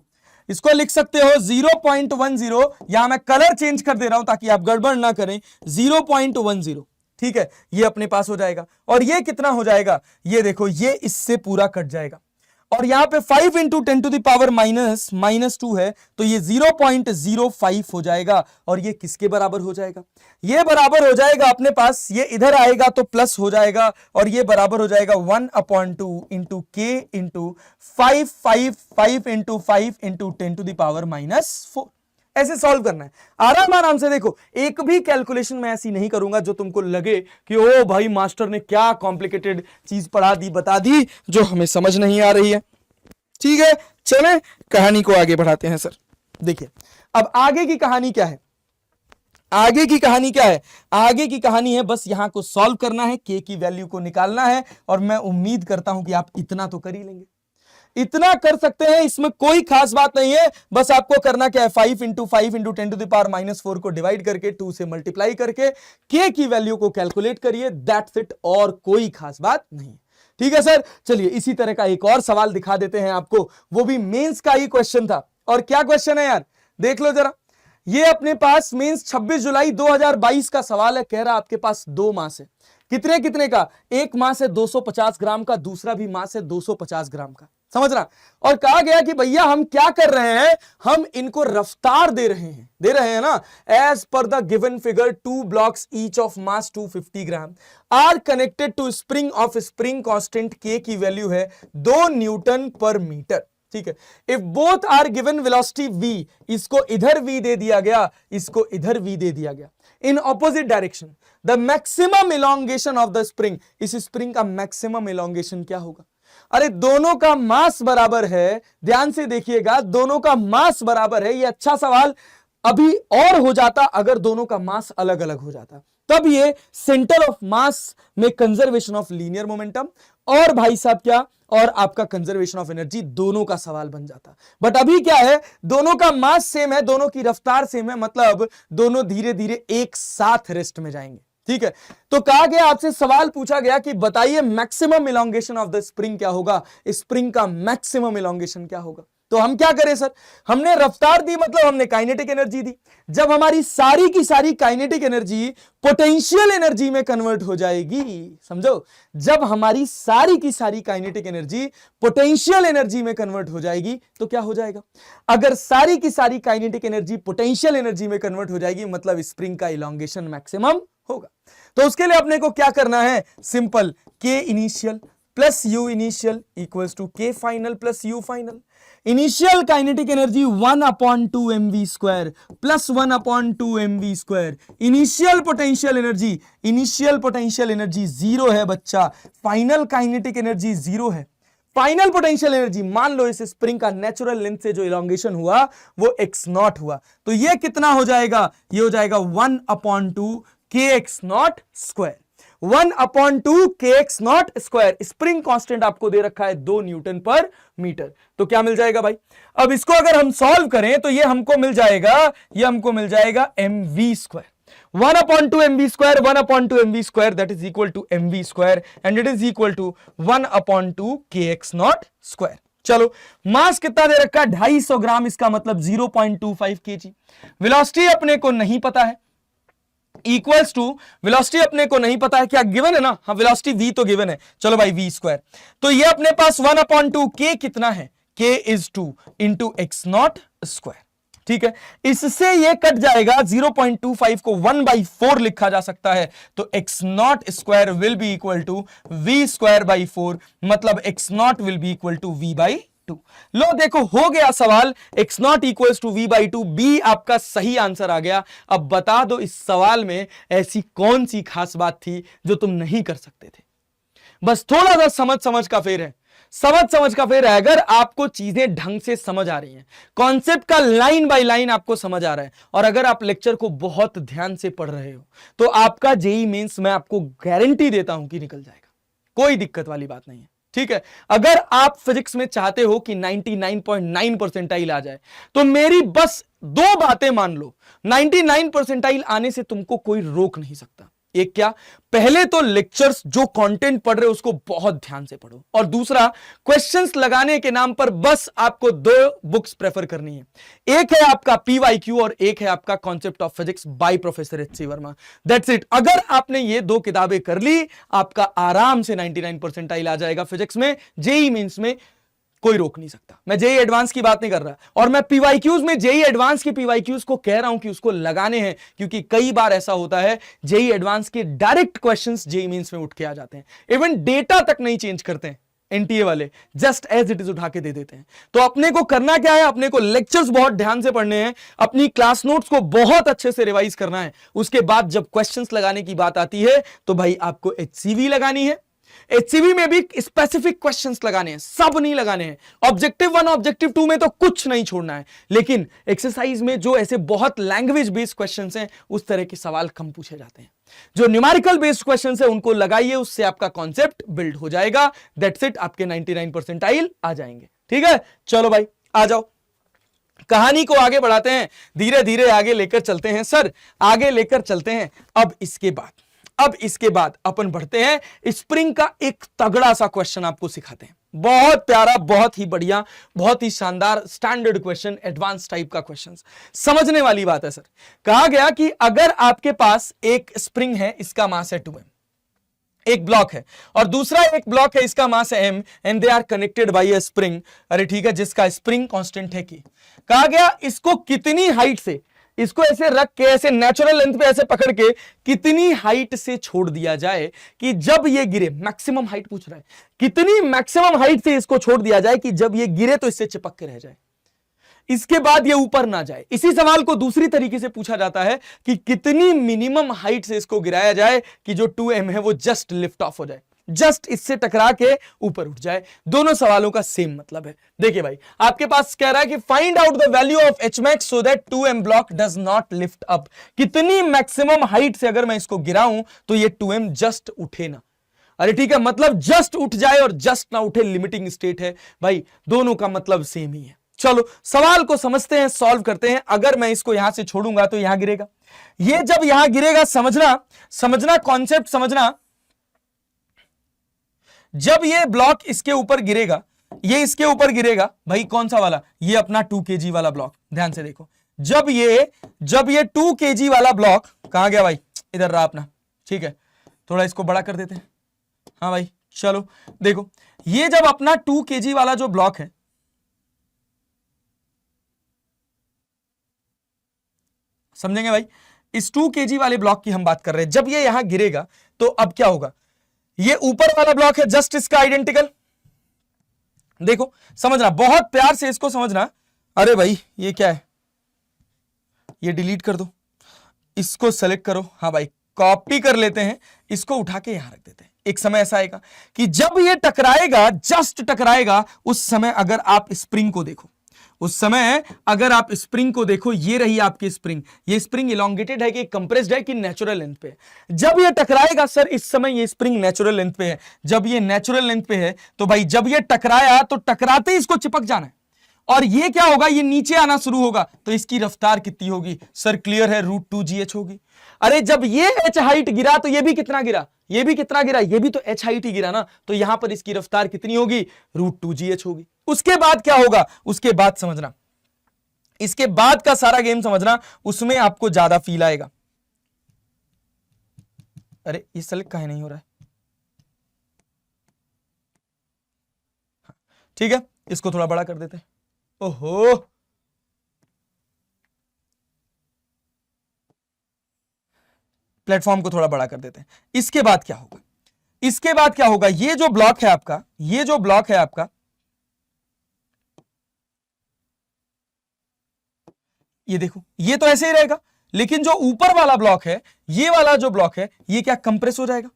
इसको लिख सकते हो 0.10। यहां मैं कलर चेंज कर दे रहा हूं ताकि आप गड़बड़ ना करें, 0.10। ठीक है, ये अपने पास हो जाएगा, और ये कितना हो जाएगा, ये देखो ये इससे पूरा कट जाएगा, और यहां पे 5 इंटू 10 टू द पावर -2 है, तो ये 0.05 हो जाएगा, और ये किसके बराबर हो जाएगा, ये बराबर हो जाएगा अपने पास, ये इधर आएगा तो प्लस हो जाएगा, और ये बराबर हो जाएगा 1/2 into K into 5 into 5 into 10 to the power -4। ऐसे सॉल्व करना है, आराम आराम से। देखो एक भी कैलकुलेशन मैं ऐसी नहीं करूंगा जो तुमको लगे कि ओ भाई मास्टर ने क्या कॉम्प्लिकेटेड चीज पढ़ा दी, बता दी, जो हमें समझ नहीं आ रही है। ठीक है, चले कहानी को आगे बढ़ाते हैं सर। देखिए अब आगे की कहानी क्या है, आगे की कहानी क्या है, आगे की कहानी है बस यहां को सॉल्व करना है, के की वैल्यू को निकालना है, और मैं उम्मीद करता हूं कि आप इतना तो कर ही लेंगे, इतना कर सकते हैं, इसमें कोई खास बात नहीं है। बस आपको करना क्या है, 5 into 5 into 10 to the power -4 को डिवाइड करके 2 से मल्टीप्लाई करके के की वैल्यू को कैलकुलेट करिए, दैट्स इट, और कोई खास बात नहीं। ठीक है सर, चलिए इसी तरह का एक और सवाल दिखा देते हैं आपको, वो भी मेंस का ही क्वेश्चन था। और क्या क्वेश्चन है यार, देख लो जरा, ये अपने पास मेंस 26 जुलाई 2022 का सवाल है। कह रहा आपके पास 2 मास है, कितने कितने का, एक मास है 250 ग्राम का, दूसरा भी मास है 250 ग्राम का, समझ रहा। और कहा गया कि भैया हम क्या कर रहे हैं, हम इनको रफ्तार दे रहे हैं ना। As per the given figure 2 blocks each of mass 250 gram are connected to spring of spring constant K की वैल्यू है 2 न्यूटन पर मीटर। ठीक है, if both are given velocity v, इसको इधर v दे दिया गया, इसको इधर v दे दिया गया, in opposite direction, the maximum elongation of the spring, इस स्प्रिंग का मैक्सिमम इलोंगेशन क्या होगा। अरे दोनों का मास बराबर है, ध्यान से देखिएगा, दोनों का मास बराबर है। ये अच्छा सवाल अभी और हो जाता अगर दोनों का मास अलग अलग हो जाता, तब ये सेंटर ऑफ मास में कंजर्वेशन ऑफ लीनियर मोमेंटम और भाई साहब क्या, और आपका कंजर्वेशन ऑफ एनर्जी, दोनों का सवाल बन जाता। बट अभी क्या है, दोनों का मास सेम है, दोनों की रफ्तार सेम है, मतलब दोनों धीरे धीरे एक साथ रेस्ट में जाएंगे। ठीक है, तो कहा गया, आपसे सवाल पूछा गया कि बताइए maximum elongation of the spring क्या होगा, स्प्रिंग का मैक्सिमम इलोंगेशन क्या होगा। तो हम क्या करें सर, हमने रफ्तार दी, मतलब हमने काइनेटिक एनर्जी दी। जब हमारी सारी की सारी काइनेटिक एनर्जी पोटेंशियल एनर्जी में कन्वर्ट हो जाएगी, समझो, जब हमारी सारी की सारी काइनेटिक एनर्जी पोटेंशियल एनर्जी में कन्वर्ट हो जाएगी तो क्या हो जाएगा, अगर सारी की सारी काइनेटिक एनर्जी पोटेंशियल एनर्जी में कन्वर्ट हो जाएगी, मतलब स्प्रिंग का इलोंगेशन मैक्सिमम होगा। तो उसके लिए अपने को क्या करना है, simple, K initial plus U initial equals to K final plus U final. Initial kinetic energy 1/2 mv square plus 1/2 mv square. Initial potential energy zero है बच्चा, फाइनल काइनेटिक एनर्जी जीरो है। फाइनल पोटेंशियल एनर्जी, मान लो इस spring का natural length से जो elongation हुआ वो x नॉट हुआ, तो ये कितना हो जाएगा, ये हो जाएगा 1/2 kx naught square. 1/2 kx naught square. Spring constant आपको दे रखा है 2 न्यूटन पर मीटर, तो क्या मिल जाएगा भाई। अब इसको अगर हम सॉल्व करें तो ये हमको मिल जाएगा mv square. 1/2 mv square, 1/2 mv square that is equal to mv square and it is equal to 1/2 kx naught square. चलो, मास कितना दे रखा है, 250 ग्राम, इसका मतलब 0.25 kg। वेलोसिटी अपने को नहीं पता है, इक्वल्स टू, वेलोसिटी अपने को नहीं पता है, क्या गिवन है ना, हाँ वेलोसिटी v तो गिवन है, चलो भाई v स्क्वायर, तो ये अपने पास 1/2 k कितना है, k is 2 into x naught square. ठीक है, इससे ये कट जाएगा, 0.25 को 1/4 लिखा जा सकता है, तो X naught square will be equal to v square by 4, मतलब X naught will be equal to v by 2। लो देखो हो गया सवाल, x naught equals to v by 2, B आपका सही आंसर आ गया। अब बता दो इस सवाल में ऐसी कौन सी खास बात थी जो तुम नहीं कर सकते थे। बस थोड़ा सा समझ का फेर है, समझ का फेर है। अगर आपको चीजें ढंग से समझ आ रही हैं, कॉन्सेप्ट का लाइन बाय लाइन आपको समझ आ रहा है, और अगर आप लेक्चर को बहुत ध्यान से पढ़ रहे हो, तो आपका जेईई मेंस मैं आपको गारंटी देता हूं कि निकल जाएगा, कोई दिक्कत वाली बात नहीं है। ठीक है, अगर आप फिजिक्स में चाहते हो कि 99.9 परसेंटाइल आ जाए, तो मेरी बस 2 बातें मान लो, 99 परसेंटाइल आने से तुमको कोई रोक नहीं सकता। एक क्या, पहले तो लेक्चर्स जो कंटेंट पढ़ रहे हो उसको बहुत ध्यान से पढ़ो, और दूसरा क्वेश्चंस लगाने के नाम पर बस आपको 2 बुक्स प्रेफर करनी है, एक है आपका पीवाईक्यू और एक है आपका concept of physics by professor H C Verma. That's it. अगर आपने ये 2 किताबें कर ली, आपका आराम से 99 परसेंटाइल आ जाएगा फिजिक्स में, जेईई मेंस में कोई रोक नहीं सकता। मैं जेईई एडवांस की बात नहीं कर रहा, और मैं पीवाईक्यूज में जेईई एडवांस के पीवाईक्यूज को कह रहा हूं कि उसको लगाने हैं, क्योंकि कई बार ऐसा होता है जेईई एडवांस के डायरेक्ट क्वेश्चंस जेईई मेंस में उठ के आ जाते हैं, इवन डेटा तक नहीं चेंज करते हैं एनटीए वाले, जस्ट एज इट इज उठा के दे देते हैं। तो अपने को करना क्या है, अपने को लेक्चर्स बहुत ध्यान से पढ़ने हैं, अपनी क्लास नोट्स को बहुत अच्छे से रिवाइज करना है। उसके बाद जब क्वेश्चंस लगाने की बात आती है तो भाई आपको एचसीवी लगानी है, एचसीवी में भी स्पेसिफिक क्वेश्चंस लगाने हैं, सब नहीं लगाने हैं। ऑब्जेक्टिव 1 ऑब्जेक्टिव 2 में तो कुछ नहीं छोड़ना है, लेकिन एक्सरसाइज में जो ऐसे बहुत लैंग्वेज बेस्ड क्वेश्चंस हैं उस तरह के सवाल कम पूछे जाते हैं। जो न्यूमेरिकल बेस्ड क्वेश्चंस है उनको लगाइए, उससे आपका कॉन्सेप्ट बिल्ड हो जाएगा। दैट्स इट, आपके 99 परसेंटाइल आ जाएंगे। ठीक है, चलो भाई आ जाओ, कहानी को आगे बढ़ाते हैं, धीरे धीरे आगे लेकर चलते हैं सर, आगे लेकर चलते हैं। अब इसके बाद अपन बढ़ते हैं, स्प्रिंग का एक तगड़ा सा क्वेश्चन आपको सिखाते हैं, बहुत प्यारा, बहुत ही बढ़िया, बहुत ही शानदार स्टैंडर्ड क्वेश्चन, एडवांस टाइप का क्वेश्चन, समझने वाली बात है सर। कहा गया कि अगर आपके पास एक स्प्रिंग है, इसका मास है 2m, एक ब्लॉक है, और दूसरा एक ब्लॉक है, इसका मास है m, and they are connected by a spring, अरे ठीक है, जिसका स्प्रिंग कांस्टेंट है k। कहा गया इसको कितनी हाइट से, इसको ऐसे रख के, ऐसे नेचुरल लेंथ पे ऐसे पकड़ के कितनी हाइट से छोड़ दिया जाए कि जब ये गिरे, मैक्सिमम हाइट पूछ रहा है, कितनी मैक्सिमम हाइट से इसको छोड़ दिया जाए कि जब ये गिरे तो इससे चिपक के रह जाए, इसके बाद ये ऊपर ना जाए। इसी सवाल को दूसरी तरीके से पूछा जाता है कि कितनी मिनिमम हाइट से इसको गिराया जाए कि जो 2m है वो जस्ट लिफ्ट ऑफ हो जाए, जस्ट इससे टकरा के ऊपर उठ जाए। दोनों सवालों का सेम मतलब है। देखिए भाई, आपके पास कह रहा है कि find out the value of H max so that 2m block does not lift up. कितनी मैक्सिमम हाइट से अगर मैं इसको गिराऊं तो ये 2m जस्ट उठे ना, अरे ठीक है, मतलब जस्ट उठ जाए और जस्ट ना उठे, लिमिटिंग स्टेट है भाई, दोनों का मतलब सेम ही है। चलो सवाल को समझते हैं, सॉल्व करते हैं। अगर मैं इसको यहां से छोड़ूंगा तो यहां गिरेगा, ये जब यहां गिरेगा, समझना कॉन्सेप्ट समझना, जब ये ब्लॉक इसके ऊपर गिरेगा, ये इसके ऊपर गिरेगा भाई, कौन सा वाला, ये अपना 2 kg वाला ब्लॉक, ध्यान से देखो, जब ये 2 kg वाला ब्लॉक, कहां गया भाई, इधर रहा अपना, ठीक है, थोड़ा इसको बड़ा कर देते हैं, हाँ भाई चलो देखो, ये जब अपना 2 kg वाला जो ब्लॉक है, समझेंगे भाई, इस 2 kg वाले ब्लॉक की हम बात कर रहे हैं, जब ये यहां गिरेगा तो अब क्या होगा, ये ऊपर वाला ब्लॉक है जस्ट इसका आइडेंटिकल, देखो समझना, बहुत प्यार से इसको समझना। अरे भाई ये क्या है, ये डिलीट कर दो, इसको सेलेक्ट करो, हाँ भाई कॉपी कर लेते हैं, इसको उठा के यहां रख देते हैं। एक समय ऐसा आएगा कि जब ये टकराएगा, जस्ट टकराएगा, उस समय अगर आप स्प्रिंग को देखो, उस समय अगर आप स्प्रिंग को देखो, ये रही आपकी स्प्रिंग। ये स्प्रिंग इलोंगेटेड है कि कंप्रेस्ड है कि नेचुरल लेंथ पे है? जब ये टकराएगा सर, इस समय ये स्प्रिंग नेचुरल लेंथ पे है। जब ये नेचुरल लेंथ पे है तो भाई जब ये टकराया तो टकराते ही इसको चिपक जाना है, और ये क्या होगा, ये नीचे आना शुरू होगा। तो इसकी रफ्तार कितनी होगी सर? क्लियर है, √2gh होगी। अरे जब ये h हाइट गिरा तो ये भी कितना गिरा, ये भी कितना गिरा, ये भी तो h हाइट ही गिरा ना। तो यहां पर इसकी रफ्तार कितनी होगी? √2gh होगी। उसके बाद क्या होगा, उसके बाद समझना, इसके बाद का सारा गेम समझना, उसमें आपको ज्यादा फील आएगा। अरे ये सेलेक्ट काहे नहीं हो रहा है? ठीक है, इसको थोड़ा बड़ा कर देते हैं। ओहो, प्लेटफॉर्म को थोड़ा बड़ा कर देते हैं। इसके बाद क्या होगा, इसके बाद क्या होगा, ये जो ब्लॉक है आपका, ये जो ब्लॉक है आपका, ये देखो, ये तो ऐसे ही रहेगा, लेकिन जो ऊपर वाला ब्लॉक है, ये वाला जो ब्लॉक है, ये क्या कंप्रेस हो जाएगा,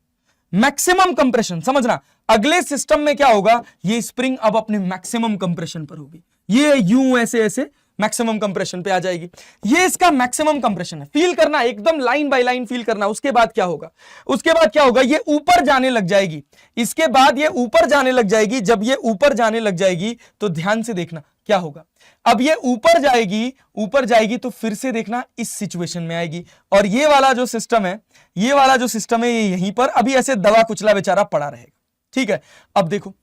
मैक्सिमम कंप्रेशन। समझना, अगले सिस्टम में क्या होगा, ये स्प्रिंग अब अपने मैक्सिमम कंप्रेशन पर होगी, ये यूं ऐसे ऐसे मैक्सिमम कंप्रेशन पे आ जाएगी। ये इसका मैक्सिमम कंप्रेशन है, फील करना, एकदम लाइन बाय लाइन फील करना। उसके बाद क्या होगा, उसके बाद क्या होगा, ये ऊपर जाने लग जाएगी। इसके बाद ये ऊपर जाने लग जाएगी। जब ये ऊपर जाने लग जाएगी तो ध्यान से देखना क्या होगा। अब ये ऊपर जाएगी, ऊपर जाएगी तो फिर से देखना इस सिचुएशन में आएगी, और ये वाला जो सिस्टम है, ये वाला जो सिस्टम है, ये यहीं पर अभी ऐसे दवा कुचला बेचारा पड़ा रहेगा। ठीक है, अब देखो,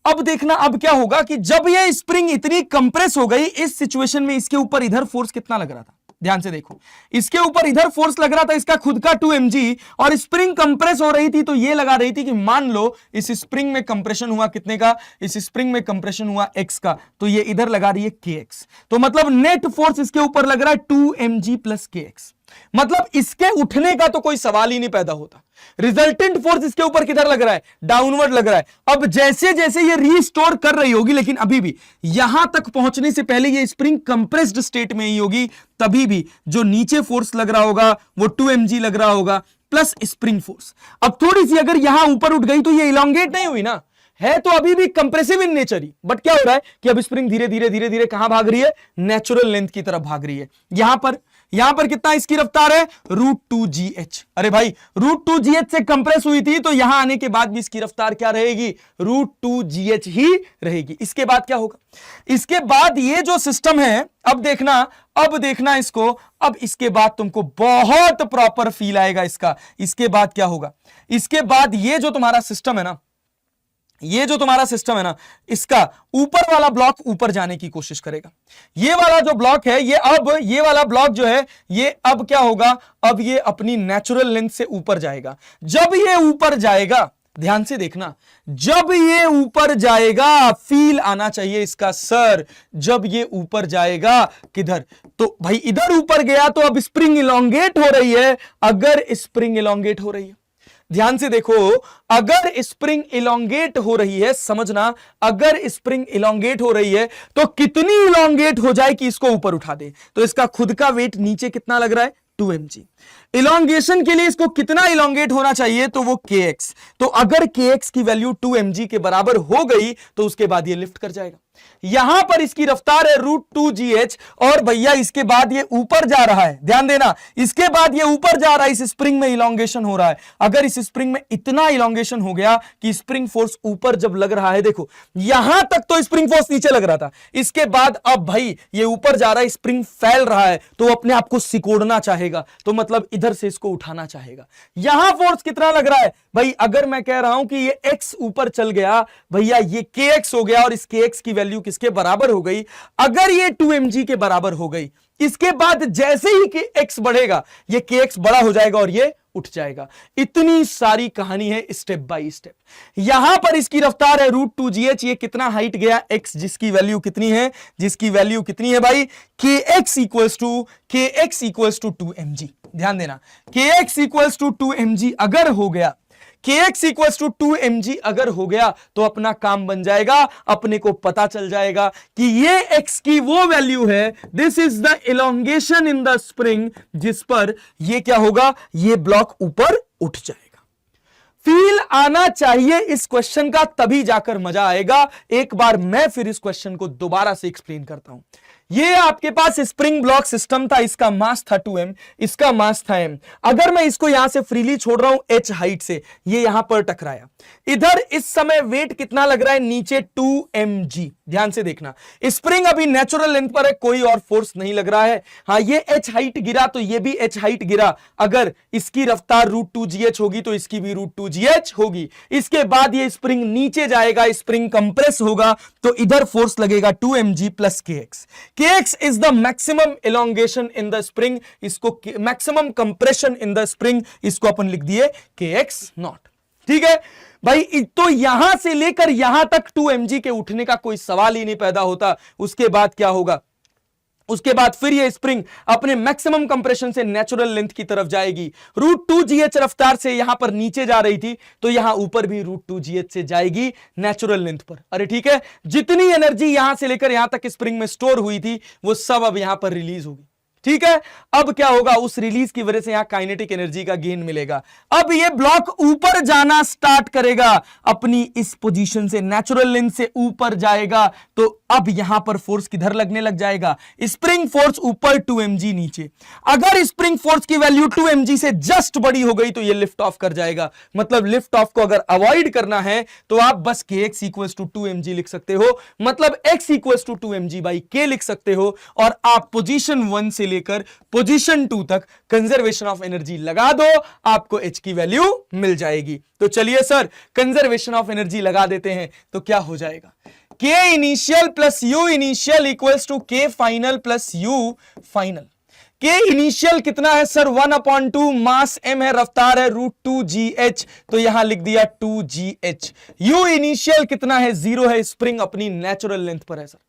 अब देखना, अब क्या होगा कि जब ये स्प्रिंग इतनी कंप्रेस हो गई, इस सिचुएशन में इसके ऊपर इधर फोर्स कितना लग रहा था, ध्यान से देखो, इसके ऊपर इधर फोर्स लग रहा था इसका खुद का 2 mg, और स्प्रिंग कंप्रेस हो रही थी। तो ये लगा रही थी कि मान लो इस स्प्रिंग में कंप्रेशन हुआ कितने का, इस स्प्रिंग में कंप्रेशन हुआ x का, तो ये इधर लगा रही है kx। तो मतलब नेट फोर्स इसके ऊपर लग रहा है 2 mg प्लस kx। मतलब इसके उठने का तो कोई सवाल ही नहीं पैदा होता। रिजल्टेंट फोर्स इसके ऊपर किधर लग रहा है, डाउनवर्ड लग रहा है। अब जैसे जैसे ये रीस्टोर कर रही होगी, लेकिन अभी भी यहां तक पहुंचने से पहले ये स्प्रिंग कंप्रेस्ड स्टेट में ही होगी, तभी भी जो नीचे फोर्स लग रहा होगा वो 2 mg लग रहा होगा प्लस स्प्रिंग फोर्स। अब थोड़ी सी अगर यहां ऊपर उठ गई तो ये इलोंगेट नहीं हुई ना, है तो अभी भी compressive in nature he, but क्या हो रहा है कि अब स्प्रिंग धीरे धीरे धीरे धीरे कहां भाग रही है, नेचुरल लेंथ की तरफ भाग रही है। यहां पर कितना इसकी रफ्तार है, √2gh। अरे भाई √2gh से कंप्रेस हुई थी, तो यहां आने के बाद भी इसकी रफ्तार क्या रहेगी, √2gh ही रहेगी। इसके बाद क्या होगा, इसके बाद ये जो सिस्टम है, अब देखना इसको, अब इसके बाद तुमको बहुत प्रॉपर फील आएगा इसका। इसके बाद क्या होगा, इसके बाद ये जो तुम्हारा सिस्टम है ना, ये जो तुम्हारा सिस्टम है ना, इसका ऊपर वाला ब्लॉक ऊपर जाने की कोशिश करेगा। ये वाला जो ब्लॉक है, ये वाला ब्लॉक जो है, ये अब क्या होगा, अब ये अपनी नेचुरल लेंथ से ऊपर जाएगा। जब ये ऊपर जाएगा, ध्यान से देखना, जब ये ऊपर जाएगा, फील आना चाहिए इसका सर, जब ये ऊपर जाएगा किधर, तो भाई इधर ऊपर गया तो अब स्प्रिंग इलोंगेट हो रही है। अगर स्प्रिंग इलोंगेट हो रही है, ध्यान से देखो, अगर स्प्रिंग इलोंगेट हो रही है, समझना, अगर स्प्रिंग इलोंगेट हो रही है तो कितनी इलोंगेट हो जाए कि इसको ऊपर उठा दे। तो इसका खुद का वेट नीचे कितना लग रहा है, 2 mg। इलोंगेशन के लिए इसको कितना इलोंगेट होना चाहिए, तो वो kx। तो अगर kx की वैल्यू 2 mg के बराबर हो गई तो उसके बाद ये लिफ्ट कर जाएगा। यहां पर इसकी रफ्तार है √2gh, और भैया इसके बाद ये ऊपर जा रहा है, ध्यान देना, इसके बाद ये ऊपर जा रहा है, इस स्प्रिंग में इलोंगेशन हो रहा है। अगर इस स्प्रिंग में इतना इलोंगेशन हो गया कि स्प्रिंग फोर्स ऊपर जब लग रहा है, देखो यहां तक तो स्प्रिंग फोर्स नीचे लग रहा था, इसके बाद अब भाई ये ऊपर जा रहा है, स्प्रिंग फैल रहा है, तो अपने आप को सिकोड़ना चाहेगा, तो मतलब इधर से इसको उठाना चाहेगा। यहां फोर्स कितना लग रहा है भाई, अगर मैं कह रहा हूं कि ये x ऊपर चल गया, भैया ये kx हो गया, और इस kx की वैल्यू किसके बराबर हो गई, अगर ये 2 mg के बराबर हो गई, इसके बाद जैसे ही कि x बढ़ेगा, ये kx बड़ा हो जाएगा और ये उठ जाएगा। इतनी सारी कहानी है स्टेप बाय स्टेप। यहां पर इसकी रफ्तार है √2gh, ये कितना हाइट गया, x, जिसकी वैल्यू कितनी है, जिसकी वैल्यू कितनी है भाई, kx इक्वल्स टू 2 mg। ध्यान देना, kx इक्वल्स टू 2 mg अगर हो गया, kx इक्वल्स टू 2mg अगर हो गया तो अपना काम बन जाएगा, अपने को पता चल जाएगा कि ये x की वो वैल्यू है, this is the elongation in the spring, जिस पर ये क्या होगा, ये ब्लॉक ऊपर उठ जाएगा। फील आना चाहिए इस क्वेश्चन का, तभी जाकर मजा आएगा। एक बार मैं फिर इस क्वेश्चन को दोबारा से एक्सप्लेन करता हूं। ये आपके पास स्प्रिंग ब्लॉक सिस्टम था, इसका मास था 2m, इसका मास था m। अगर मैं इसको यहां से फ्रीली छोड़ रहा हूं h हाइट से, ये यहां पर टकराया, इधर इस समय वेट कितना लग रहा है, नीचे 2mg। ध्यान से देखना, स्प्रिंग अभी नेचुरल लेंथ पर है, कोई और फोर्स नहीं लग रहा है। हाँ, ये h हाइट गिरा तो ये भी h हाइट गिरा। अगर इसकी रफ्तार √2gh होगी तो इसकी भी √2gh होगी। इसके बाद ये स्प्रिंग नीचे जाएगा, स्प्रिंग कंप्रेस होगा तो इधर फोर्स लगेगा 2mg plus kx। kx is the maximum elongation in the spring, इसको maximum compression in the spring, इसको अपन लिख दिए kx नॉट। ठीक है भाई, तो यहां से लेकर यहां तक 2mg के उठने का कोई सवाल ही नहीं पैदा होता। उसके बाद क्या होगा, उसके बाद फिर ये स्प्रिंग अपने मैक्सिमम कंप्रेशन से नेचुरल लेंथ की तरफ जाएगी। √2gh रफ्तार से यहां पर नीचे जा रही थी तो यहां ऊपर भी √2gh से जाएगी नेचुरल लेंथ पर। अरे ठीक है, जितनी एनर्जी यहां से लेकर यहां तक स्प्रिंग में स्टोर हुई थी वो सब अब यहां पर रिलीज होगी। ठीक है, अब क्या होगा, उस रिलीज की वजह से यहां काइनेटिक एनर्जी का गेन मिलेगा। अब ये ब्लॉक ऊपर जाना स्टार्ट करेगा, अपनी इस पोजीशन से नेचुरल लेंथ से ऊपर जाएगा तो अब यहां पर फोर्स किधर लगने लग जाएगा, स्प्रिंग फोर्स ऊपर 2mg नीचे। अगर स्प्रिंग फोर्स की वैल्यू 2mg से जस्ट बड़ी हो गई तो ये लिफ्ट ऑफ कर जाएगा। मतलब लिफ्ट ऑफ को अगर अवॉइड करना है तो आप बस kx इक्वल्स टू 2mg लिख सकते हो, मतलब x equals to 2mg by k लिख सकते हो, और आप पोजीशन 1 से लेकर पोजीशन 2 तक कंजर्वेशन ऑफ एनर्जी लगा दो, आपको h की वैल्यू मिल जाएगी। तो चलिए सर कंजर्वेशन ऑफ एनर्जी लगा देते हैं, तो क्या हो जाएगा, k initial plus u initial equals to k final plus u final. k initial कितना है सर, 1/2, मास m है, रफ्तार है √2gh, तो यहां लिख दिया 2gh। u इनिशियल कितना है, 0 है, स्प्रिंग अपनी नेचुरल लेंथ पर है सर,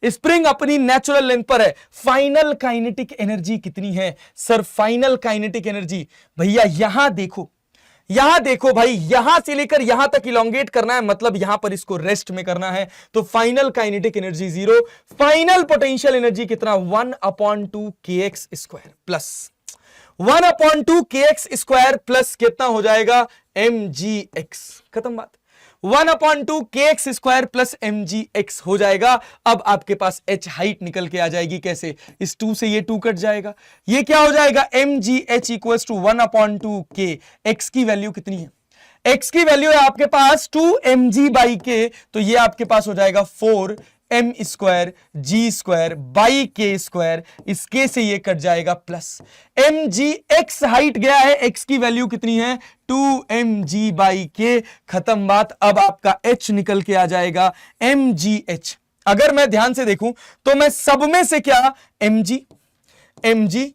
स्प्रिंग अपनी नेचुरल लेंथ पर है। फाइनल काइनेटिक एनर्जी कितनी है सर, फाइनल काइनेटिक एनर्जी भैया यहां देखो भाई, यहां से लेकर यहां तक इलोंगेट करना है, मतलब यहां पर इसको रेस्ट में करना है, तो final kinetic energy 0। Final potential energy कितना, 1/2 kx square plus 1/2 kx square plus कितना हो जाएगा, mgx। खत्म बात, 1/2 kx स्क्वायर प्लस mgx हो जाएगा। अब आपके पास h हाइट निकल के आ जाएगी, कैसे, इस 2 से ये 2 कट जाएगा, ये क्या हो जाएगा, mgh equals to 1/2 k। x की वैल्यू कितनी है, x की वैल्यू है आपके पास 2mg बाई k, तो ये आपके पास हो जाएगा 4m square g square by k square, इस k से ये कट जाएगा प्लस mgx हाइट गया है, x की वैल्यू कितनी है 2mg बाई k। खत्म बात, अब आपका h निकल के आ जाएगा mgh। अगर मैं ध्यान से देखूं तो मैं सब में से क्या mg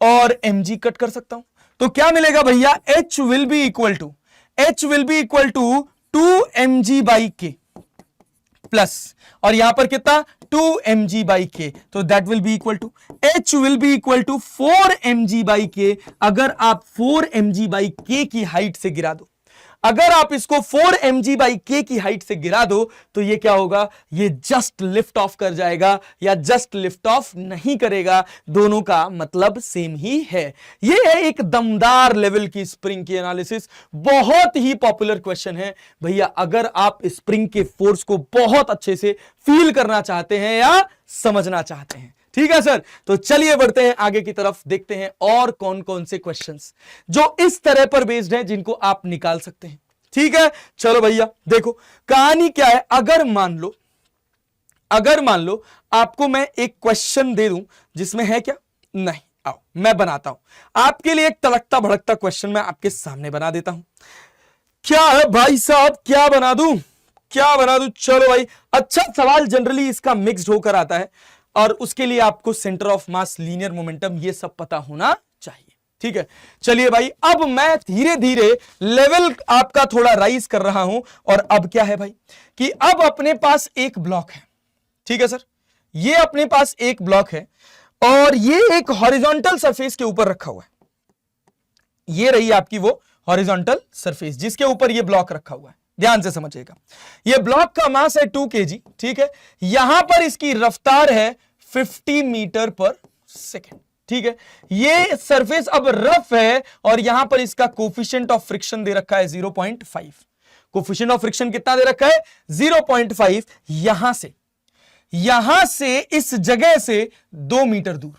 और mg कट कर सकता हूं, तो क्या मिलेगा भैया, h will be equal to 2mg by k plus, और यहां पर कितना 2mg बाई k, तो that will be equal to h will be equal to 4mg by k। अगर आप 4mg बाई k की हाइट से गिरा दो, अगर आप इसको 4mg बाई k की हाइट से गिरा दो तो ये क्या होगा, ये जस्ट लिफ्ट ऑफ कर जाएगा या जस्ट लिफ्ट ऑफ नहीं करेगा, दोनों का मतलब सेम ही है। ये है एक दमदार लेवल की स्प्रिंग की एनालिसिस, बहुत ही पॉपुलर क्वेश्चन है भैया। अगर आप स्प्रिंग के फोर्स को बहुत अच्छे से फील करना चाहते हैं या समझना चाहते हैं, ठीक है सर, तो चलिए बढ़ते हैं आगे की तरफ, देखते हैं और कौन कौन से क्वेश्चंस जो इस तरह पर बेस्ड हैं जिनको आप निकाल सकते हैं। ठीक है, चलो भैया देखो कहानी क्या है। अगर मान लो आपको मैं एक क्वेश्चन दे दूं जिसमें है क्या, नहीं, आओ मैं बनाता हूं आपके लिए एक तड़कता भड़कता क्वेश्चन, मैं आपके सामने बना देता हूं। क्या है भाई साहब, क्या बना दूं, चलो भाई, अच्छा सवाल जनरली इसका मिक्स्ड होकर आता है और उसके लिए आपको centre of mass, linear momentum, ये सब पता होना चाहिए। ठीक है, चलिए भाई, अब मैं धीरे धीरे लेवल आपका थोड़ा राइज कर रहा हूं, और अब क्या है भाई कि अब अपने पास एक ब्लॉक है। ठीक है सर, ये अपने पास एक ब्लॉक है और ये एक हॉरिजॉन्टल सरफेस के ऊपर रखा हुआ है, ये रही आपकी वो हॉरिजॉन्टल सरफेस जिसके ऊपर ये ब्लॉक रखा हुआ है, ध्यान से समझिएगा। ये ब्लॉक का मास है 2 kg, ठीक है। यहां पर इसकी रफ्तार है 50 मीटर पर सेकेंड, ठीक है। ये सरफेस अब रफ है और यहां पर इसका कोफिशिएंट ऑफ फ्रिक्शन दे रखा है 0.5। कोफिशिएंट ऑफ फ्रिक्शन कितना दे रखा है? 0.5। यहां से इस जगह से 2 मीटर दूर,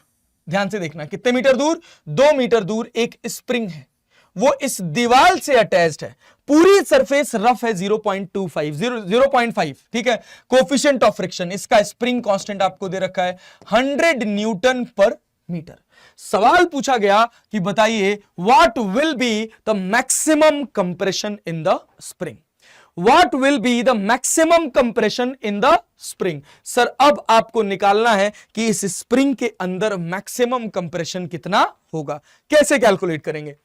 ध्यान से देखना कितने मीटर दूर, 2 मीटर दूर एक स्प्रिंग है, वो इस दीवार से अटैच्ड है। पूरी सरफेस रफ है 0.5, ठीक है। कोफिशिएंट ऑफ फ्रिक्शन, इसका स्प्रिंग कांस्टेंट आपको दे रखा है 100 न्यूटन पर मीटर। सवाल पूछा गया कि बताइए what will be the maximum compression in the spring, What will be the maximum compression in the spring? Sir अब आपको निकालना है कि इस स्प्रिंग के अंदर मैक्सिमम कंप्रेशन कितना होगा। कैसे कैलकुलेट करेंगे?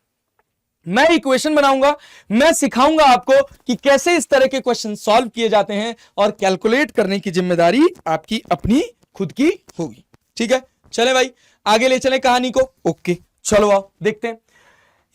मैं इक्वेशन बनाऊंगा, मैं सिखाऊंगा आपको कि कैसे इस तरह के क्वेश्चन सॉल्व किए जाते हैं और कैलकुलेट करने की जिम्मेदारी आपकी अपनी खुद की होगी, ठीक है। चले भाई आगे ले चले कहानी को। ओके चलो आओ देखते हैं।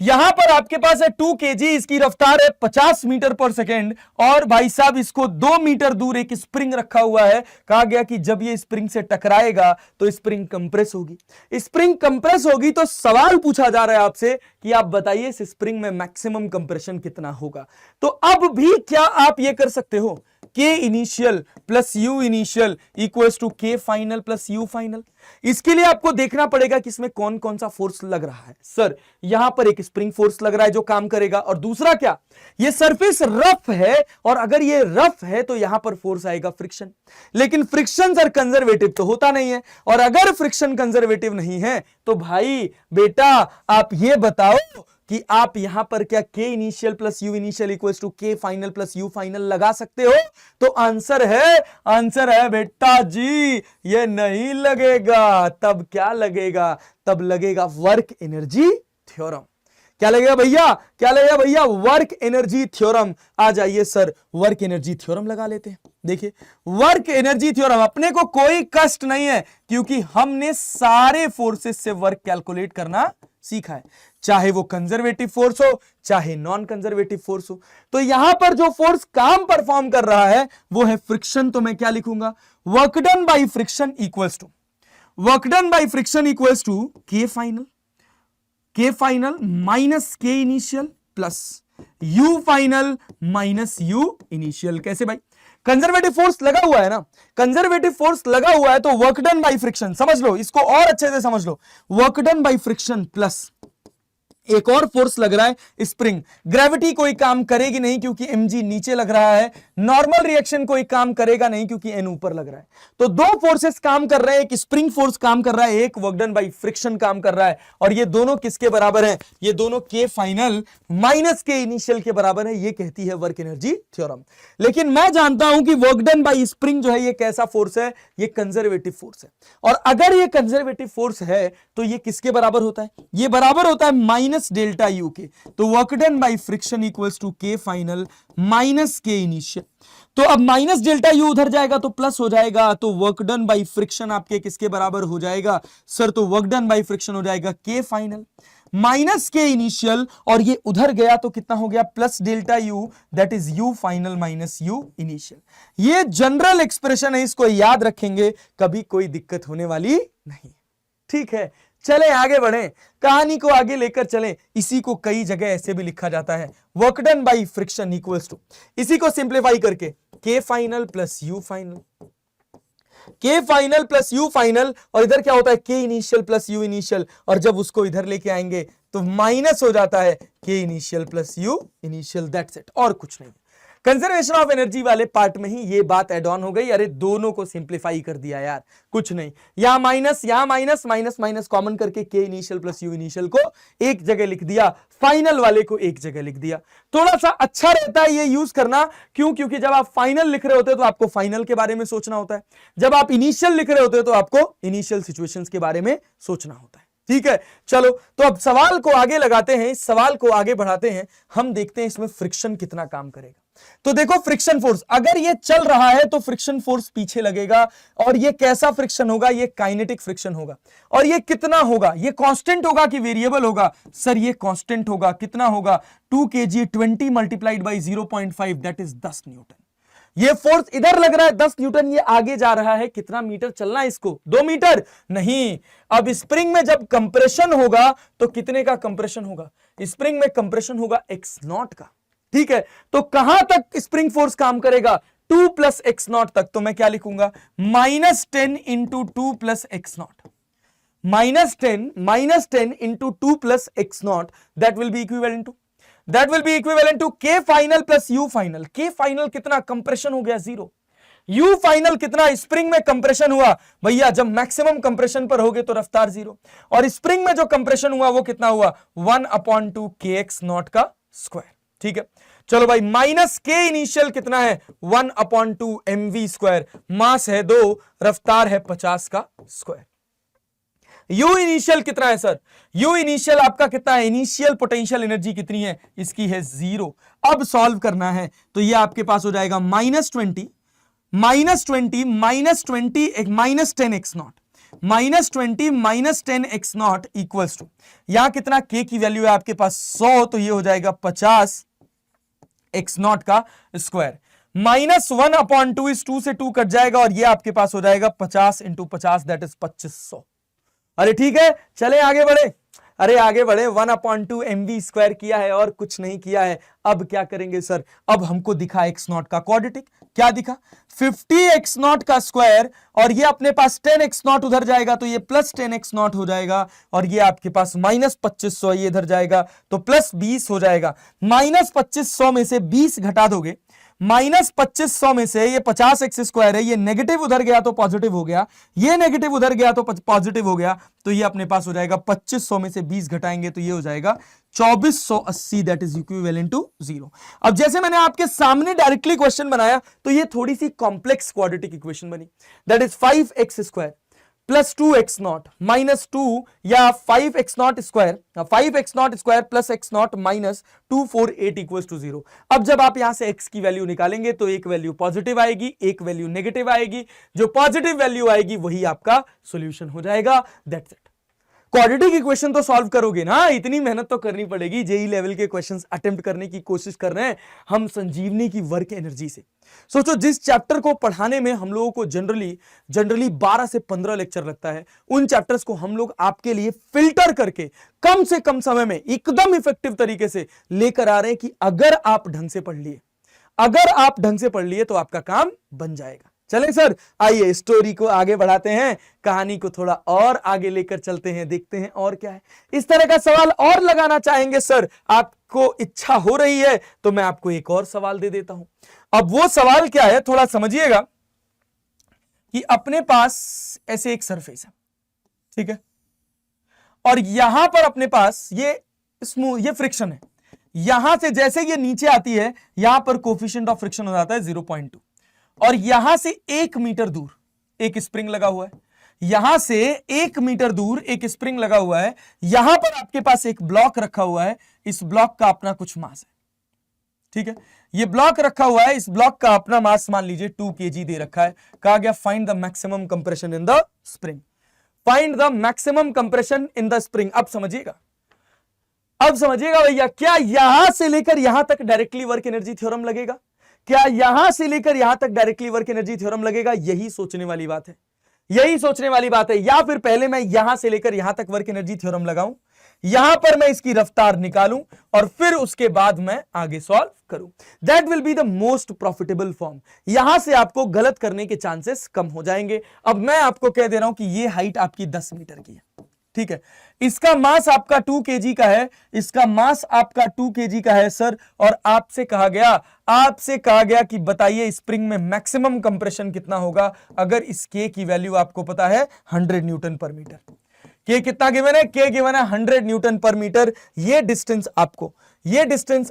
यहां पर आपके पास है 2 kg, इसकी रफ्तार है 50 मीटर पर सेकेंड और भाई साहब इसको 2 मीटर दूर एक स्प्रिंग रखा हुआ है। कहा गया कि जब ये स्प्रिंग से टकराएगा तो स्प्रिंग कंप्रेस होगी। स्प्रिंग कंप्रेस होगी तो सवाल पूछा जा रहा है आपसे कि आप बताइए इस स्प्रिंग में मैक्सिमम कंप्रेशन कितना होगा। तो अब भी क्या आप ये कर सकते हो, K initial plus U initial equals to K final plus U final. इसके लिए आपको देखना पड़ेगा कि इसमें कौन कौन सा फोर्स लग रहा है। सर यहां पर एक स्प्रिंग फोर्स लग रहा है जो काम करेगा, और दूसरा क्या, ये सरफेस रफ है और अगर ये रफ है तो यहां पर फोर्स आएगा फ्रिक्शन। लेकिन फ्रिक्शन सर कंजर्वेटिव तो होता नहीं है, और अगर फ्रिक्शन कंजर्वेटिव नहीं है तो भाई बेटा आप ये बताओ कि आप यहां पर क्या K initial plus U initial equals to K final plus U final लगा सकते हो? तो आंसर है बेटा जी ये नहीं लगेगा। तब क्या लगेगा? तब लगेगा वर्क एनर्जी थ्योरम। क्या लगेगा भैया? क्या लगेगा भैया? Work energy theorem. आ जाइए सर वर्क एनर्जी थ्योरम लगा लेते हैं। देखिए वर्क एनर्जी थ्योरम, अपने को कोई कष्ट नहीं है क्योंकि हमने सारे फोर्सेस से वर्क कैलकुलेट करना सीखा है, चाहे वो कंजर्वेटिव फोर्स हो चाहे नॉन कंजर्वेटिव फोर्स हो। तो यहां पर जो फोर्स काम परफॉर्म कर रहा है वो है फ्रिक्शन। तो मैं क्या लिखूंगा? Work done by friction equals to K final minus K initial plus U final minus U initial. कैसे भाई? कंजर्वेटिव फोर्स लगा हुआ है ना, कंजर्वेटिव फोर्स लगा हुआ है तो वर्क डन बाय फ्रिक्शन, समझ लो इसको और अच्छे से समझ लो, work done by friction plus एक और फोर्स लग रहा है स्प्रिंग। ग्रेविटी कोई काम करेगी नहीं क्योंकि mg नीचे लग रहा है, नॉर्मल रिएक्शन कोई काम करेगा नहीं क्योंकि n ऊपर लग रहा है। तो दो फोर्सेस काम कर रहे हैं, एक स्प्रिंग फोर्स काम कर रहा है, एक वर्क डन बाय फ्रिक्शन काम कर रहा है, और ये दोनों किसके बराबर हैं? ये दोनों K final minus K initial के बराबर है। ये कहती है वर्क एनर्जी थ्योरम। लेकिन मैं जानता हूं कि वर्क डन बाय स्प्रिंग जो है ये कैसा फोर्स है? ये कंजर्वेटिव फोर्स है, और अगर ये कंजर्वेटिव फोर्स है तो ये किसके बराबर होता है? ये बराबर होता है माइनस डेल्टा यू के। तो work done by friction equals to K final minus K initial. तो अब माइनस डेल्टा यू उधर जाएगा तो प्लस हो जाएगा, तो वर्क डन बाय फ्रिक्शन आपके किसके बराबर हो जाएगा सर? तो वर्क डन बाय फ्रिक्शन हो जाएगा K final minus K initial, और ये उधर गया तो कितना हो गया? Plus delta U, that is U final minus U initial. ये जनरल एक्सप्रेशन है, इसको याद रखेंगे, कभी कोई दिक्कत होने वाली नहीं। ठीक है चले आगे बढ़े, कहानी को आगे लेकर चलें। इसी को कई जगह ऐसे भी लिखा जाता है, work done by friction equals to, इसी को सिंप्लीफाई करके K final plus U final, K final plus U final, और इधर क्या होता है? K initial plus U initial, और जब उसको इधर लेके आएंगे तो माइनस हो जाता है K initial plus U initial, that's it, और कुछ नहीं। कंजर्वेशन ऑफ एनर्जी वाले पार्ट में ही ये बात एड ऑन हो गई। अरे दोनों को सिंप्लीफाई कर दिया यार, कुछ नहीं, यहां माइनस माइनस माइनस कॉमन करके K initial plus U initial को एक जगह लिख दिया, फाइनल वाले को एक जगह लिख दिया। थोड़ा सा अच्छा रहता है ये यूज करना, क्यों? क्योंकि जब आप फाइनल लिख रहे होते हैं तो आपको फाइनल के बारे में सोचना होता है, जब आप इनिशियल लिख रहे होते हैं तो आपको इनिशियल सिचुएशंस के बारे में सोचना होता है। ठीक है चलो, तो अब सवाल को आगे लगाते हैं, इस सवाल को आगे बढ़ाते हैं, हम देखते हैं इसमें फ्रिक्शन कितना काम करेगा। तो देखो फ्रिक्शन फोर्स, अगर ये चल रहा है तो फ्रिक्शन फोर्स पीछे लगेगा, और ये कैसा फ्रिक्शन होगा, ये काइनेटिक फ्रिक्शन होगा। और ये कितना होगा, ये कांस्टेंट होगा कि वेरिएबल होगा? सर ये कांस्टेंट होगा। कितना होगा? 2 kg 20 multiplied by 0.5 that is 10 Newton. ये फोर्स इधर लग रहा है 10 न्यूटन, ये आगे जा रहा है, कितना मीटर चलना है इसको? 2 मीटर नहीं। अब स्प्रिंग में जब कंप्रेशन होगा तो कितने का कंप्रेशन होगा? स्प्रिंग में कंप्रेशन होगा x नॉट का। ठीक है, तो कहां तक स्प्रिंग फोर्स काम करेगा? 2 प्लस एक्स नॉट तक। तो मैं क्या लिखूंगा? -10 into 2 plus X naught, -10 into 2 plus X naught, that will be equivalent to K final plus U final. K final कितना? कंप्रेशन हो गया 0। U फाइनल कितना? स्प्रिंग में कंप्रेशन हुआ भैया, जब मैक्सिमम कंप्रेशन पर होगे तो रफ्तार 0, और स्प्रिंग में जो कंप्रेशन हुआ वो कितना हुआ? 1/2 kx नॉट का स्क्वायर। ठीक है, चलो भाई, -K इनिशियल कितना है? 1/2 mv स्क्वायर। मास है 2, रफ्तार है 50 का स्क्वायर। U इनिशियल कितना है सर? U इनिशियल आपका कितना है? इनिशियल पोटेंशियल एनर्जी कितनी है? इसकी है 0। अब सॉल्व करना है तो ये आपके पास हो जाएगा -20 -10x not, -20 10x not equals to, यहां कितना K की वैल्यू है आपके पास? 100, तो ये हो जाएगा 50 x नॉट का स्क्वायर। -1/2 इस 2 से 2 कट जाएगा, और ये आपके पास हो जाएगा 50 इंटू 50 दैट इज 2500। अरे ठीक है, चले आगे बढ़े। अरे आगे बढ़े, 1/2 mv स्क्वायर किया है और कुछ नहीं किया है। अब क्या करेंगे सर? अब हमको दिखा x नॉट का क्वाड्रेटिक। क्या दिखा? 50x नॉट का स्क्वायर, और ये अपने पास 10x नॉट उधर जाएगा तो ये प्लस 10x नॉट हो जाएगा, और ये आपके पास -2500 ये इधर जाएगा तो प्लस 20 हो जाएगा। -2500 में से 20 घटा दोगे, -2500 में से ये 50x स्क्वायर है, ये नेगेटिव उधर गया तो पॉजिटिव हो गया, ये नेगेटिव उधर गया तो पॉजिटिव हो गया, तो ये अपने पास हो जाएगा 2500 में से 20 घटाएंगे तो ये हो जाएगा 2480 दैट इज इक्विवेलेंट टू 0। अब जैसे मैंने आपके सामने डायरेक्टली क्वेश्चन बनाया तो ये थोड़ी सी कॉम्प्लेक्स क्वाड्रेटिक इक्वेशन बनी, that is 5x square plus 2x naught minus 2 या 5x naught square plus x naught minus 248 equals to 0। अब जब आप यहां से x की वैल्यू निकालेंगे तो एक वैल्यू पॉजिटिव आएगी, एक वैल्यू नेगेटिव आएगी। जो पॉजिटिव वैल्यू आएगी वही आपका सॉल्यूशन हो जाएगा। That's it. क्वाड्रेटिक इक्वेशन तो सॉल्व करोगे ना, इतनी मेहनत तो करनी पड़ेगी। जेई लेवल के क्वेश्चंस अटेम्प्ट करने की कोशिश कर रहे हैं हम संजीवनी की वर्क एनर्जी से। सोचो, जिस चैप्टर को पढ़ाने में हम लोगों को जनरली 12 से 15 लेक्चर लगता है, उन चैप्टर्स को हम लोग आपके लिए फिल्टर करके कम से कम समय में एकदम इफेक्टिव तरीके से लेकर आ रहे हैं कि अगर आप ढंग से पढ़ लिए तो आपका काम बन जाएगा। चलें सर, आइए स्टोरी को आगे बढ़ाते हैं, कहानी को थोड़ा और आगे लेकर चलते हैं, देखते हैं और क्या है। इस तरह का सवाल और लगाना चाहेंगे सर, आपको इच्छा हो रही है तो मैं आपको एक और सवाल दे देता हूं। अब वो सवाल क्या है थोड़ा समझिएगा कि अपने पास ऐसे एक सरफेस है, ठीक है, और यहां पर अपने पास ये फ्रिक्शन है। यहां से जैसे ये नीचे आती है, यहां पर कोफिशिएंट ऑफ फ्रिक्शन हो जाता है 0.2, और यहां से 1 मीटर दूर एक स्प्रिंग लगा हुआ है, यहां से 1 मीटर दूर एक स्प्रिंग लगा हुआ है, यहां पर आपके पास एक ब्लॉक रखा हुआ है, इस ब्लॉक का अपना कुछ मास है, ठीक है, ये ब्लॉक रखा हुआ है, इस ब्लॉक का अपना मास मान लीजिए 2 kg दे रखा है। कहा गया find the maximum compression in the spring, find the maximum compression in the spring. अब समझिएगा भैया, क्या यहां से लेकर यहां तक डायरेक्टली वर्क एनर्जी थ्योरम लगेगा? क्या यहां से लेकर यहां तक डायरेक्टली वर्क एनर्जी थ्योरम लगेगा? यही सोचने वाली बात है, या फिर पहले मैं यहां से लेकर यहां तक वर्क एनर्जी थ्योरम लगाऊं, यहां पर मैं इसकी रफ्तार निकालूं और फिर उसके बाद मैं आगे सॉल्व करूं। That will be the most profitable form. यहां से आपको गलत करने के चांसेस कम हो जाएंगे। अब मैं आपको कह दे रहा हूं कि ये हाइट आपकी 10 मीटर की है, ठीक है, इसका मास आपका 2 kg का है, इसका मास आपका 2 kg का है सर, और आपसे कहा गया कि बताइए स्प्रिंग में मैक्सिमम कंप्रेशन कितना होगा अगर इस K की वैल्यू आपको पता है 100 न्यूटन पर मीटर। K कितना गिवन है? K गिवन है 100 न्यूटन पर मीटर। ये डिस्टेंस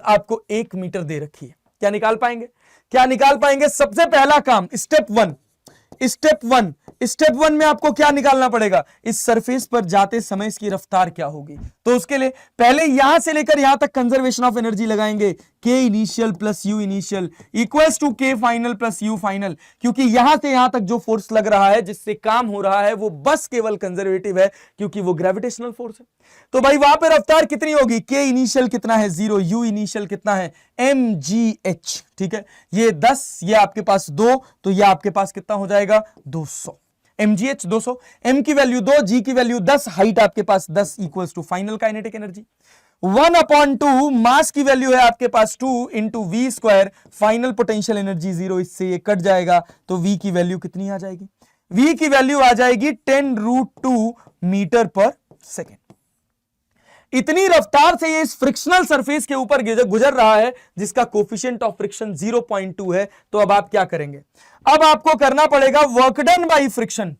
आपको 1 मीटर दे रखी है। क्या निकाल पाएंगे? सबसे पहला काम स्टेप वन में आपको क्या निकालना पड़ेगा? इस सरफेस पर जाते समय इसकी रफ्तार क्या होगी। तो उसके लिए पहले यहां से लेकर यहां तक कंजर्वेशन ऑफ एनर्जी लगाएंगे K initial plus U initial equals to K final plus U final, क्योंकि यहां से यहां तक जो फोर्स लग रहा है, जिससे काम हो रहा है, वो बस केवल कंजर्वेटिव है, क्योंकि वो ग्रेविटेशनल फोर्स है। तो भाई वहां पे रफ्तार कितनी होगी, के इनिशियल कितना है 0, यू इनिशियल कितना है mgh, ठीक है, ये 10, ये आपके पास 2, तो ये आपके पास कितना हो जाएगा 200, mgh 200, m की वैल्यू 2, g की वैल्यू 10, हाइट आपके पास 10 equals to final kinetic energy 1/2, mass की वैल्यू है आपके पास 2 into v square, final potential energy 0, इससे ये कट जाएगा, तो v की वैल्यू कितनी आ जाएगी, v की वैल्यू आ जाएगी 10√2 मीटर पर सेकेंड। इतनी रफ्तार से ये इस फ्रिक्शनल सरफेस के ऊपर गुजर रहा है, जिसका कोफिशिएंट ऑफ फ्रिक्शन 0.2 है। तो अब आप क्या करेंगे, अब आपको करना पड़ेगा work done by friction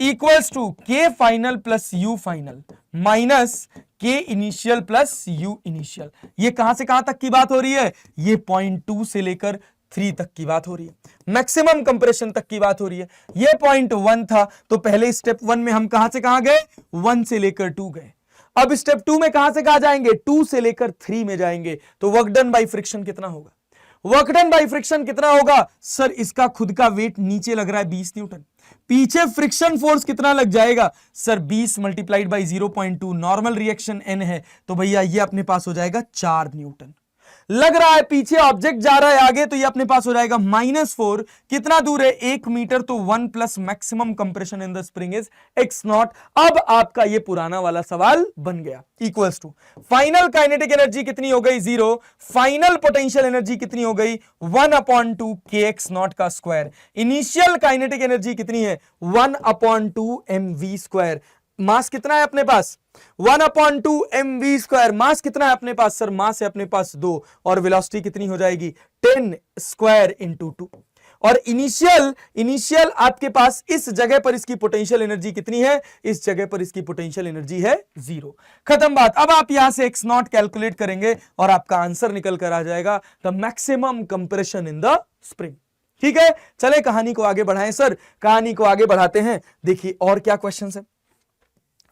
equals to K final plus U final minus K initial plus U initial. ये कहां से कहां तक की बात हो रही है, ये 0.2 से लेकर 3 तक की बात हो रही है, मैक्सिमम कंप्रेशन तक की बात हो रही है। ये 0.1 था, तो पहले स्टेप 1 में हम कहां से कहां गए, 1 से लेकर 2 गए। अब स्टेप 2 में कहां से कहां जाएंगे, 2 से लेकर 3 में जाएंगे। तो वर्क डन बाई फ्रिक्शन कितना होगा, वर्क डन बाई फ्रिक्शन कितना होगा सर, इसका खुद का वेट नीचे लग रहा है 20 न्यूटन, पीछे फ्रिक्शन फोर्स कितना लग जाएगा sir, 20 multiplied by 0.2, normal reaction n है, तो भैया ये अपने पास हो जाएगा 4 न्यूटन। लग रहा है पीछे ऑब्जेक्ट जा रहा है आगे, तो ये अपने पास हो जाएगा -4, कितना दूर है 1 मीटर, तो 1 plus maximum compression in the spring is x0। अब आपका ये पुराना वाला सवाल बन गया, equals to final kinetic energy कितनी हो गई 0, फाइनल पोटेंशियल एनर्जी कितनी हो गई 1/2 kx0 का स्क्वायर, इनिशियल काइनेटिक एनर्जी कितनी है 1/2 mv स्क्वायर, मास कितना है अपने पास 1/2 mv स्क्वायर, मास कितना है अपने पास सर, मास है अपने पास 2, और वेलोसिटी कितनी हो जाएगी 10 स्क्वायर इंटू 2, और इनिशियल आपके पास इस जगह पर इसकी पोटेंशियल एनर्जी कितनी है, इस जगह पर इसकी पोटेंशियल एनर्जी है 0। खत्म बात। अब आप यहां से x0 कैलकुलेट करेंगे और आपका आंसर निकल कर आ जाएगा the maximum compression in the spring. ठीक है, चले कहानी को आगे बढ़ाएं सर, कहानी को आगे बढ़ाते हैं। देखिए और क्या क्वेश्चन है,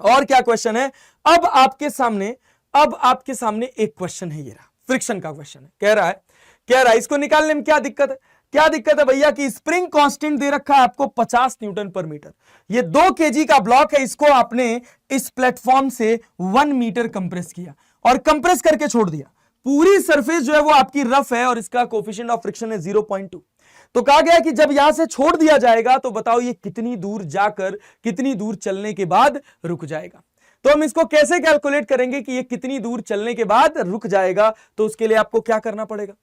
और क्या क्वेश्चन है। अब आपके सामने एक क्वेश्चन है, ये रहा फ्रिक्शन का क्वेश्चन है। कह रहा है इसको निकालने में क्या दिक्कत है, क्या दिक्कत है भैया कि स्प्रिंग कांस्टेंट दे रखा है आपको 50 न्यूटन पर मीटर, ये 2 केजी का ब्लॉक है, इसको आपने इस प्लेटफॉर्म से 1 मीटर कंप्रेस किया और कंप्रेस करके छोड़ दिया। पूरी सरफेस जो है वो आपकी रफ है और इसका कोफिशिएंट ऑफ फ्रिक्शन है 0.2। तो कहा गया कि जब यहां से छोड़ दिया जाएगा तो बताओ ये कितनी दूर जाकर, कितनी दूर चलने के बाद रुक जाएगा। तो हम इसको कैसे कैलकुलेट करेंगे कि ये कितनी दूर चलने के बाद रुक जाएगा। तो उसके लिए आपको क्या करना पड़ेगा,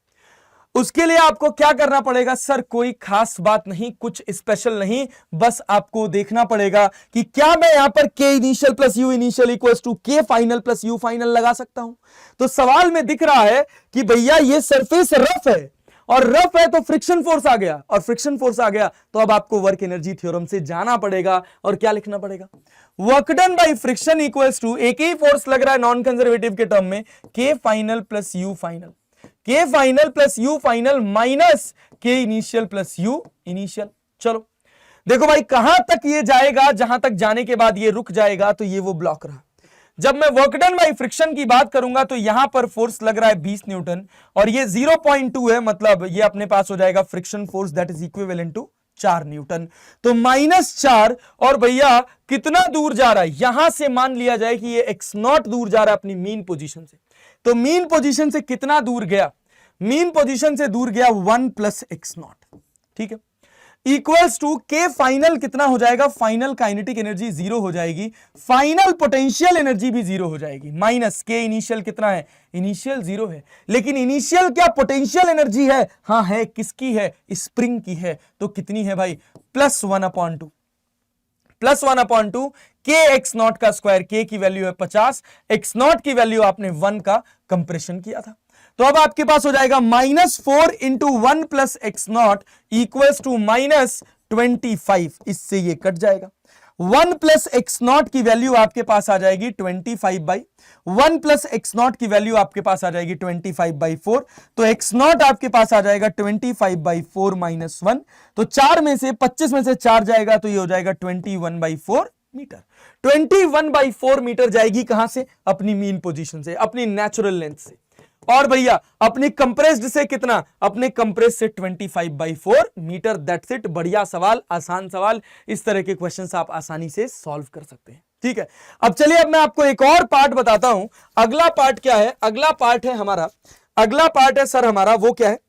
उसके लिए आपको क्या करना पड़ेगा सर, कोई खास बात नहीं, कुछ स्पेशल नहीं, बस आपको देखना पड़ेगा कि क्या मैं यहां पर K initial plus U initial equals to K final plus U final लगा सकता हूं। तो सवाल में दिख रहा है कि भैया ये सरफेस रफ है, और रफ है तो फ्रिक्शन फोर्स आ गया, और फ्रिक्शन फोर्स आ गया तो अब आपको वर्क एनर्जी थ्योरम से जाना पड़ेगा और क्या लिखना पड़ेगा, work done by friction equals to, एक ही फोर्स लग रहा है नॉन कंजर्वेटिव के टर्म में, के फाइनल प्लस यू फाइनल, के final plus U final minus K initial plus U initial. चलो देखो भाई कहां तक ये जाएगा, जहां तक जाने के बाद ये रुक जाएगा, तो ये वो ब्लॉक रहा। जब मैं वर्क डन बाई फ्रिक्शन की बात करूंगा तो यहां पर फोर्स लग रहा है 20 न्यूटन और ये 0.2 है, मतलब ये अपने पास हो जाएगा friction force that is equivalent to 4 newton. तो -4, और भैया कितना दूर जा रहा है, यहां से मान लिया जाए कि ये x0 दूर जा रहा है अपनी मीन पोजीशन से। तो मीन पोजीशन से कितना दूर गया, मीन पोजीशन से दूर गया 1 प्लस x0, ठीक है, इक्वल्स टू के फाइनल कितना हो जाएगा, फाइनल काइनेटिक एनर्जी 0 हो जाएगी, फाइनल पोटेंशियल एनर्जी भी 0 हो जाएगी, माइनस के इनिशियल कितना है, इनिशियल 0 है, लेकिन इनिशियल क्या पोटेंशियल एनर्जी है, हाँ है, किसकी है, स्प्रिंग की है। तो कितनी है भाई, +1/2, +1/2 के x0 का स्क्वायर, के की वैल्यू है 50, x0 की वैल्यू आपने 1 का कंप्रेशन किया था। तो अब आपके पास हो जाएगा -4 into 1 plus x0 equals to -25, इससे ये कट जाएगा। 1 प्लस x0 की वैल्यू आपके पास आ जाएगी 25/1 प्लस x0 की वैल्यू आपके पास आ जाएगी 25/4। तो x0 आपके पास आ जाएगा 25/4 माइनस 1, तो 4 में से 25 में से 4 जाएगा तो ये हो जाएगा 21/4 मीटर। 21/4 मीटर जाएगी कहां से, अपनी मीन पोजीशन से, अपनी नेचुरल लेंथ से। और भैया अपनी कंप्रेस्ड से कितना, अपने कंप्रेस से 25/4 मीटर। That's it. बढ़िया सवाल, आसान सवाल, इस तरह के क्वेश्चंस आप आसानी से सॉल्व कर सकते हैं। ठीक है, अब चलिए अब मैं आपको एक और पार्ट बताता हूं। अगला पार्ट क्या है, अगला पार्ट है हमारा, अगला पार्ट है सर हमारा, वो क्या है,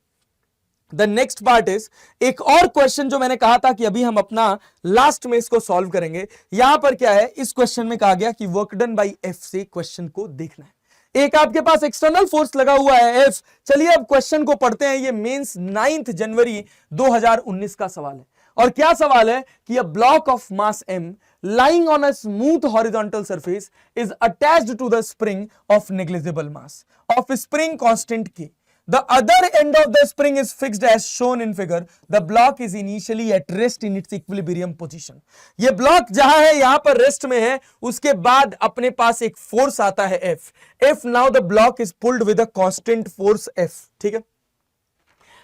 द नेक्स्ट पार्ट इज एक और क्वेश्चन जो मैंने कहा था कि अभी हम अपना लास्ट में इसको सॉल्व करेंगे। यहां पर क्या है, इस क्वेश्चन में कहा गया कि वर्क डन बाई एफ से क्वेश्चन को देखना है। एक आपके पास एक्सटर्नल फोर्स लगा हुआ है एफ। चलिए अब क्वेश्चन को पढ़ते हैं। ये मेंस 9 जनवरी 2019 का सवाल है। और क्या सवाल है कि a block of mass m lying on a smooth horizontal surface is attached to the spring of negligible mass of spring constant k. The other end of the spring is fixed as shown in figure. The block is initially at rest in its equilibrium position. ये block जहां है यहां पर rest में है, उसके बाद अपने पास एक फोर्स आता है F. If now the block is pulled with a constant force F. ठीक है,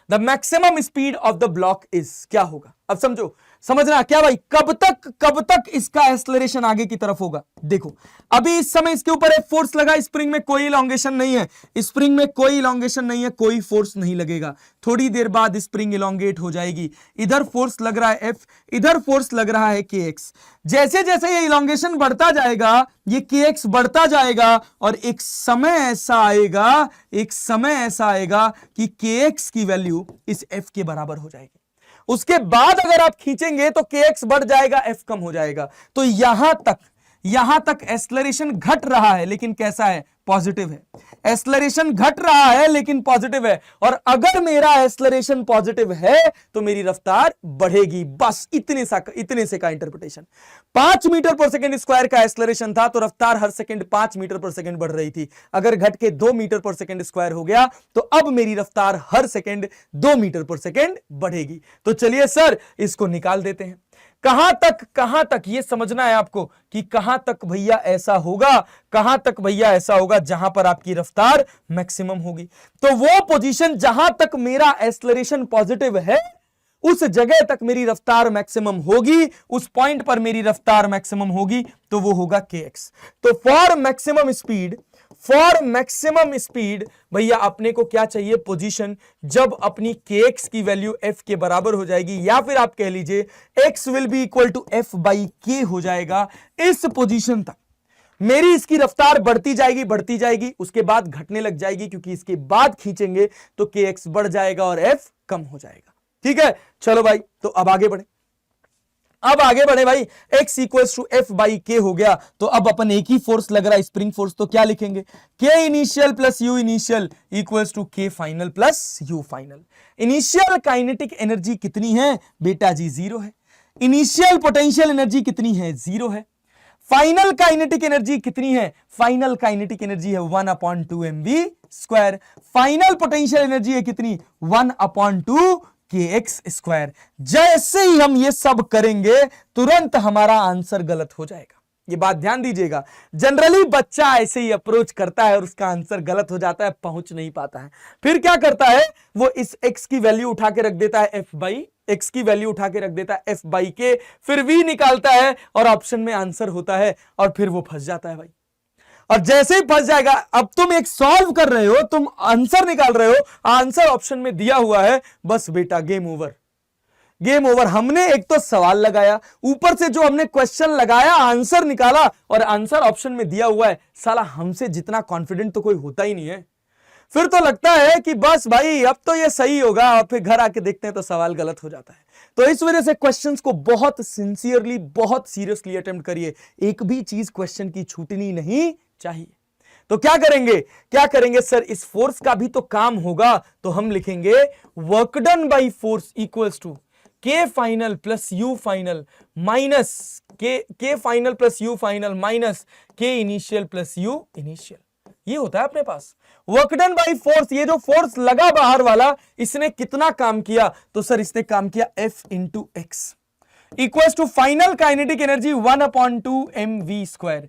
the maximum speed of the block is, क्या होगा, अब समझो, समझना क्या भाई, कब तक इसका एक्सेलरेशन आगे की तरफ होगा। देखो अभी इस समय इसके ऊपर एक फोर्स लगा, स्प्रिंग में कोई इलॉन्गेशन नहीं है, स्प्रिंग में कोई इलॉन्गेशन नहीं है, कोई फोर्स नहीं लगेगा। थोड़ी देर बाद स्प्रिंग इलॉन्गेट हो जाएगी, इधर फोर्स लग रहा है F, इधर फोर्स लग रहा है KX। जैसे जैसे ये इलॉन्गेशन बढ़ता जाएगा, ये KX बढ़ता जाएगा, और एक समय ऐसा आएगा, एक समय ऐसा आएगा कि KX की वैल्यू इस F के बराबर हो जाएगी। उसके बाद अगर आप खींचेंगे तो KX बढ़ जाएगा, F कम हो जाएगा। तो यहां तक एक्सेलरेशन घट रहा है, लेकिन कैसा है, पॉजिटिव है। एक्सेलरेशन घट रहा है लेकिन पॉजिटिव है, और अगर मेरा एक्सेलरेशन पॉजिटिव है तो मेरी रफ्तार बढ़ेगी। बस इतने से का इंटरप्रिटेशन। 5 मीटर पर सेकंड स्क्वायर का एक्सेलरेशन था, तो रफ्तार हर सेकंड 5 मीटर पर सेकंड बढ़ रही थी। अगर घट के 2 मीटर पर सेकंड स्क्वायर हो गया तो अब मेरी रफ्तार हर सेकंड 2 मीटर पर सेकंड बढ़ेगी। तो चलिए सर इसको निकाल देते हैं। कहां तक ये समझना है आपको कि कहां तक भैया ऐसा होगा, कहां तक भैया ऐसा होगा जहां पर आपकी रफ्तार मैक्सिमम होगी। तो वो पोजीशन जहां तक मेरा एक्सेलरेशन पॉजिटिव है, उस जगह तक मेरी रफ्तार मैक्सिमम होगी, उस पॉइंट पर मेरी रफ्तार मैक्सिमम होगी, तो वो होगा KX। तो फॉर मैक्सिमम स्पीड भैया अपने को क्या चाहिए, पोजीशन, जब अपनी KX की वैल्यू F के बराबर हो जाएगी, या फिर आप कह लीजिए X will be equal to F/K हो जाएगा। इस पोजीशन तक मेरी इसकी रफ्तार बढ़ती जाएगी, उसके बाद घटने लग जाएगी, क्योंकि इसके बाद खींचेंगे तो KX बढ़ जाएगा और F कम हो जाएगा। ठीक है, चलो भाई, तो अब आगे बढ़े भाई। X इक्वल्स टू F/K हो गया, तो अब अपन एक ही फोर्स लग रहा है, स्प्रिंग फोर्स, तो क्या लिखेंगे, K initial plus U initial equals to K final plus U final. Initial kinetic energy कितनी है बेटा जी, 0 है। इनिशियल पोटेंशियल एनर्जी कितनी है, 0 है। फाइनल काइनेटिक एनर्जी कितनी है, फाइनल काइनेटिक एनर्जी है 1/2 mv²। फाइनल पोटेंशियल एनर्जी है कितनी, 1/2 KX स्क्वायर। जैसे ही हम ये सब करेंगे तुरंत हमारा आंसर गलत हो जाएगा। ये बात ध्यान दीजिएगा। जनरली बच्चा ऐसे ही अप्रोच करता है और उसका आंसर गलत हो जाता है, पहुंच नहीं पाता है। फिर क्या करता है, वो इस X की वैल्यू उठा के रख देता है X की वैल्यू उठा के रख देता है F/K, फिर V निकालता है और ऑप्शन में आंसर होता है, और फिर वो फंस जाता है भाई। और जैसे ही फंस जाएगा, अब तुम एक सॉल्व कर रहे हो, तुम आंसर निकाल रहे हो, आंसर ऑप्शन में दिया हुआ है, बस बेटा गेम ओवर। हमने एक तो सवाल लगाया, ऊपर से जो हमने क्वेश्चन लगाया, आंसर निकाला, और आंसर ऑप्शन में दिया हुआ है। साला हमसे जितना कॉन्फिडेंट तो कोई होता ही नहीं है। फिर तो लगता है कि बस भाई अब तो ये सही होगा, और फिर घर आके देखते हैं तो सवाल गलत हो जाता है। तो इस वजह से क्वेश्चंस को बहुत सिंसियरली, बहुत सीरियसली अटेम्प्ट करिए। एक भी चीज क्वेश्चन की छूटनी नहीं चाहिए। तो क्या करेंगे सर, इस फोर्स का भी तो काम होगा, तो हम लिखेंगे work done by force equals to K final plus U final minus K final plus U final minus K initial plus U initial. ये होता है अपने पास वर्क डन बाई फोर्स। ये जो फोर्स लगा बाहर वाला, इसने कितना काम किया, तो सर इसने काम किया F into x equals to final kinetic energy 1/2 mv²।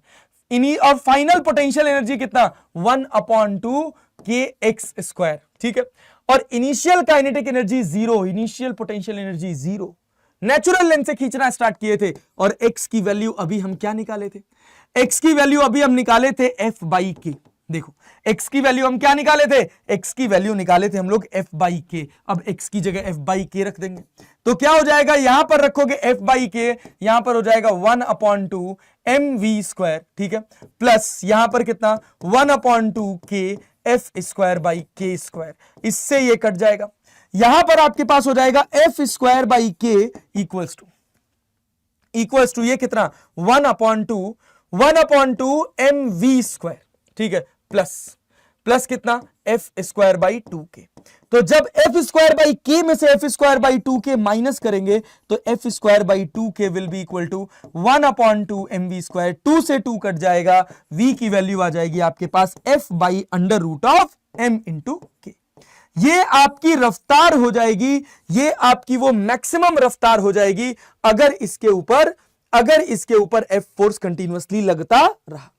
और फाइनल पोटेंशियल एनर्जी कितना, 1/2 KX²। ठीक है, और initial kinetic energy 0, initial potential energy 0। Natural length से खींचना स्टार्ट किए थे, और X की वैल्यू अभी हम क्या निकाले थे, X की वैल्यू अभी हम निकाले थे F/K। देखो x की वैल्यू हम क्या निकाले थे, x की वैल्यू निकाले थे हम लोग f बाई के। अब x की जगह f बाई के रख देंगे तो क्या हो जाएगा, यहां पर रखोगे f बाई के, यहां पर हो जाएगा 1/2 mv², ठीक है, प्लस यहां पर कितना 1/2 के एफ स्क्वायर बाई के स्क्वायर, इससे ये कट जाएगा, यहां पर आपके पास हो जाएगा एफ स्क्वायर बाई के इक्वल्स टू ये कितना 1/2 mv², ठीक है, प्लस कितना एफ स्क्वायर बाई 2k। तो जब एफ स्क्वायर बाई के में से F square by 2k minus करेंगे तो f square by 2k will be equal to 1/2 mv², 2 से 2 कट जाएगा, v की वैल्यू आ जाएगी आपके पास f by under root of m into k. ये आपकी रफ्तार हो जाएगी, ये आपकी वो मैक्सिमम रफ्तार हो जाएगी अगर इसके ऊपर एफ फोर्स कंटिन्यूअसली लगता रहा।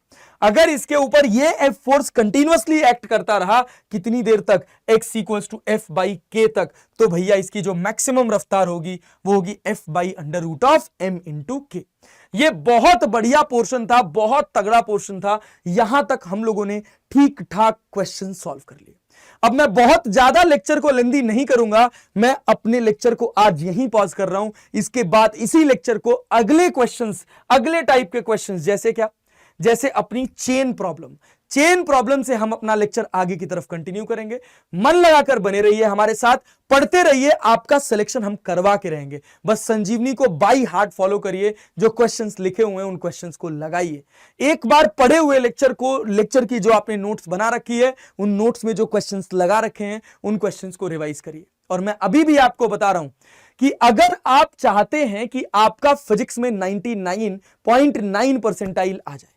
अगर इसके ऊपर ये एफ फोर्स कंटिन्यूअसली एक्ट करता रहा कितनी देर तक, x equals to f by k तक, तो भैया इसकी जो मैक्सिमम रफ्तार होगी वो होगी f by under root of m into k. ये बहुत बढ़िया पोर्शन था, बहुत तगड़ा पोर्शन था, यहां तक हम लोगों ने ठीक ठाक क्वेश्चन सॉल्व कर लिए। अब मैं बहुत ज्यादा लेक्चर को लेंदी नहीं करूंगा, मैं अपने लेक्चर को आज यहीं पॉज कर रहा हूं, इसके बाद इसी लेक्चर को अगले क्वेश्चंस, अगले टाइप के क्वेश्चंस जैसे क्या, जैसे अपनी चेन प्रॉब्लम से हम अपना लेक्चर आगे की तरफ कंटिन्यू करेंगे। मन लगाकर बने रहिए हमारे साथ, पढ़ते रहिए, आपका सिलेक्शन हम करवा के रहेंगे। बस संजीवनी को बाई हार्ट फॉलो करिए, जो क्वेश्चंस लिखे हुए हैं उन क्वेश्चंस को लगाइए। एक बार पढ़े हुए लेक्चर की जो आपने नोट्स बना रखी है, उन नोट्स में जो क्वेश्चंस लगा रखे हैं उन क्वेश्चंस को रिवाइज करिए। और मैं अभी भी आपको बता रहा हूं कि अगर आप चाहते हैं कि आपका फिजिक्स में 99.9 परसेंटाइल आ जाए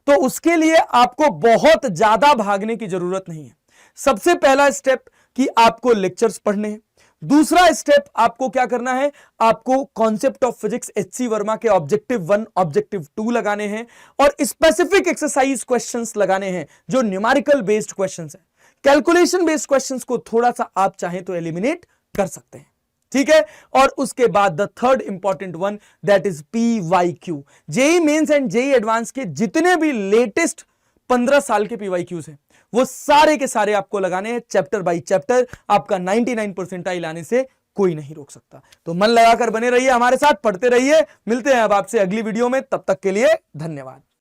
तो उसके लिए आपको बहुत ज्यादा भागने की जरूरत नहीं है। सबसे पहला स्टेप कि आपको लेक्चर्स पढ़ने हैं, दूसरा स्टेप आपको क्या करना है, आपको concept of physics HC Verma के ऑब्जेक्टिव 1 ऑब्जेक्टिव 2 लगाने हैं और स्पेसिफिक एक्सरसाइज क्वेश्चंस लगाने हैं जो न्यूमेरिकल बेस्ड क्वेश्चंस हैं। कैलकुलेशन बेस्ड क्वेश्चंस को थोड़ा सा आप चाहें तो एलिमिनेट कर सकते हैं, ठीक है। और उसके बाद the third important one that is PYQ। JEE Mains and JEE Advance के जितने भी लेटेस्ट 15 साल के PYQs हैं वो सारे के सारे आपको लगाने हैं, चैप्टर बाय चैप्टर। आपका 99 परसेंटाइल आने से कोई नहीं रोक सकता। तो मन लगाकर बने रहिए हमारे साथ, पढ़ते रहिए। मिलते हैं अब आपसे अगली वीडियो में, तब तक के लिए धन्यवाद।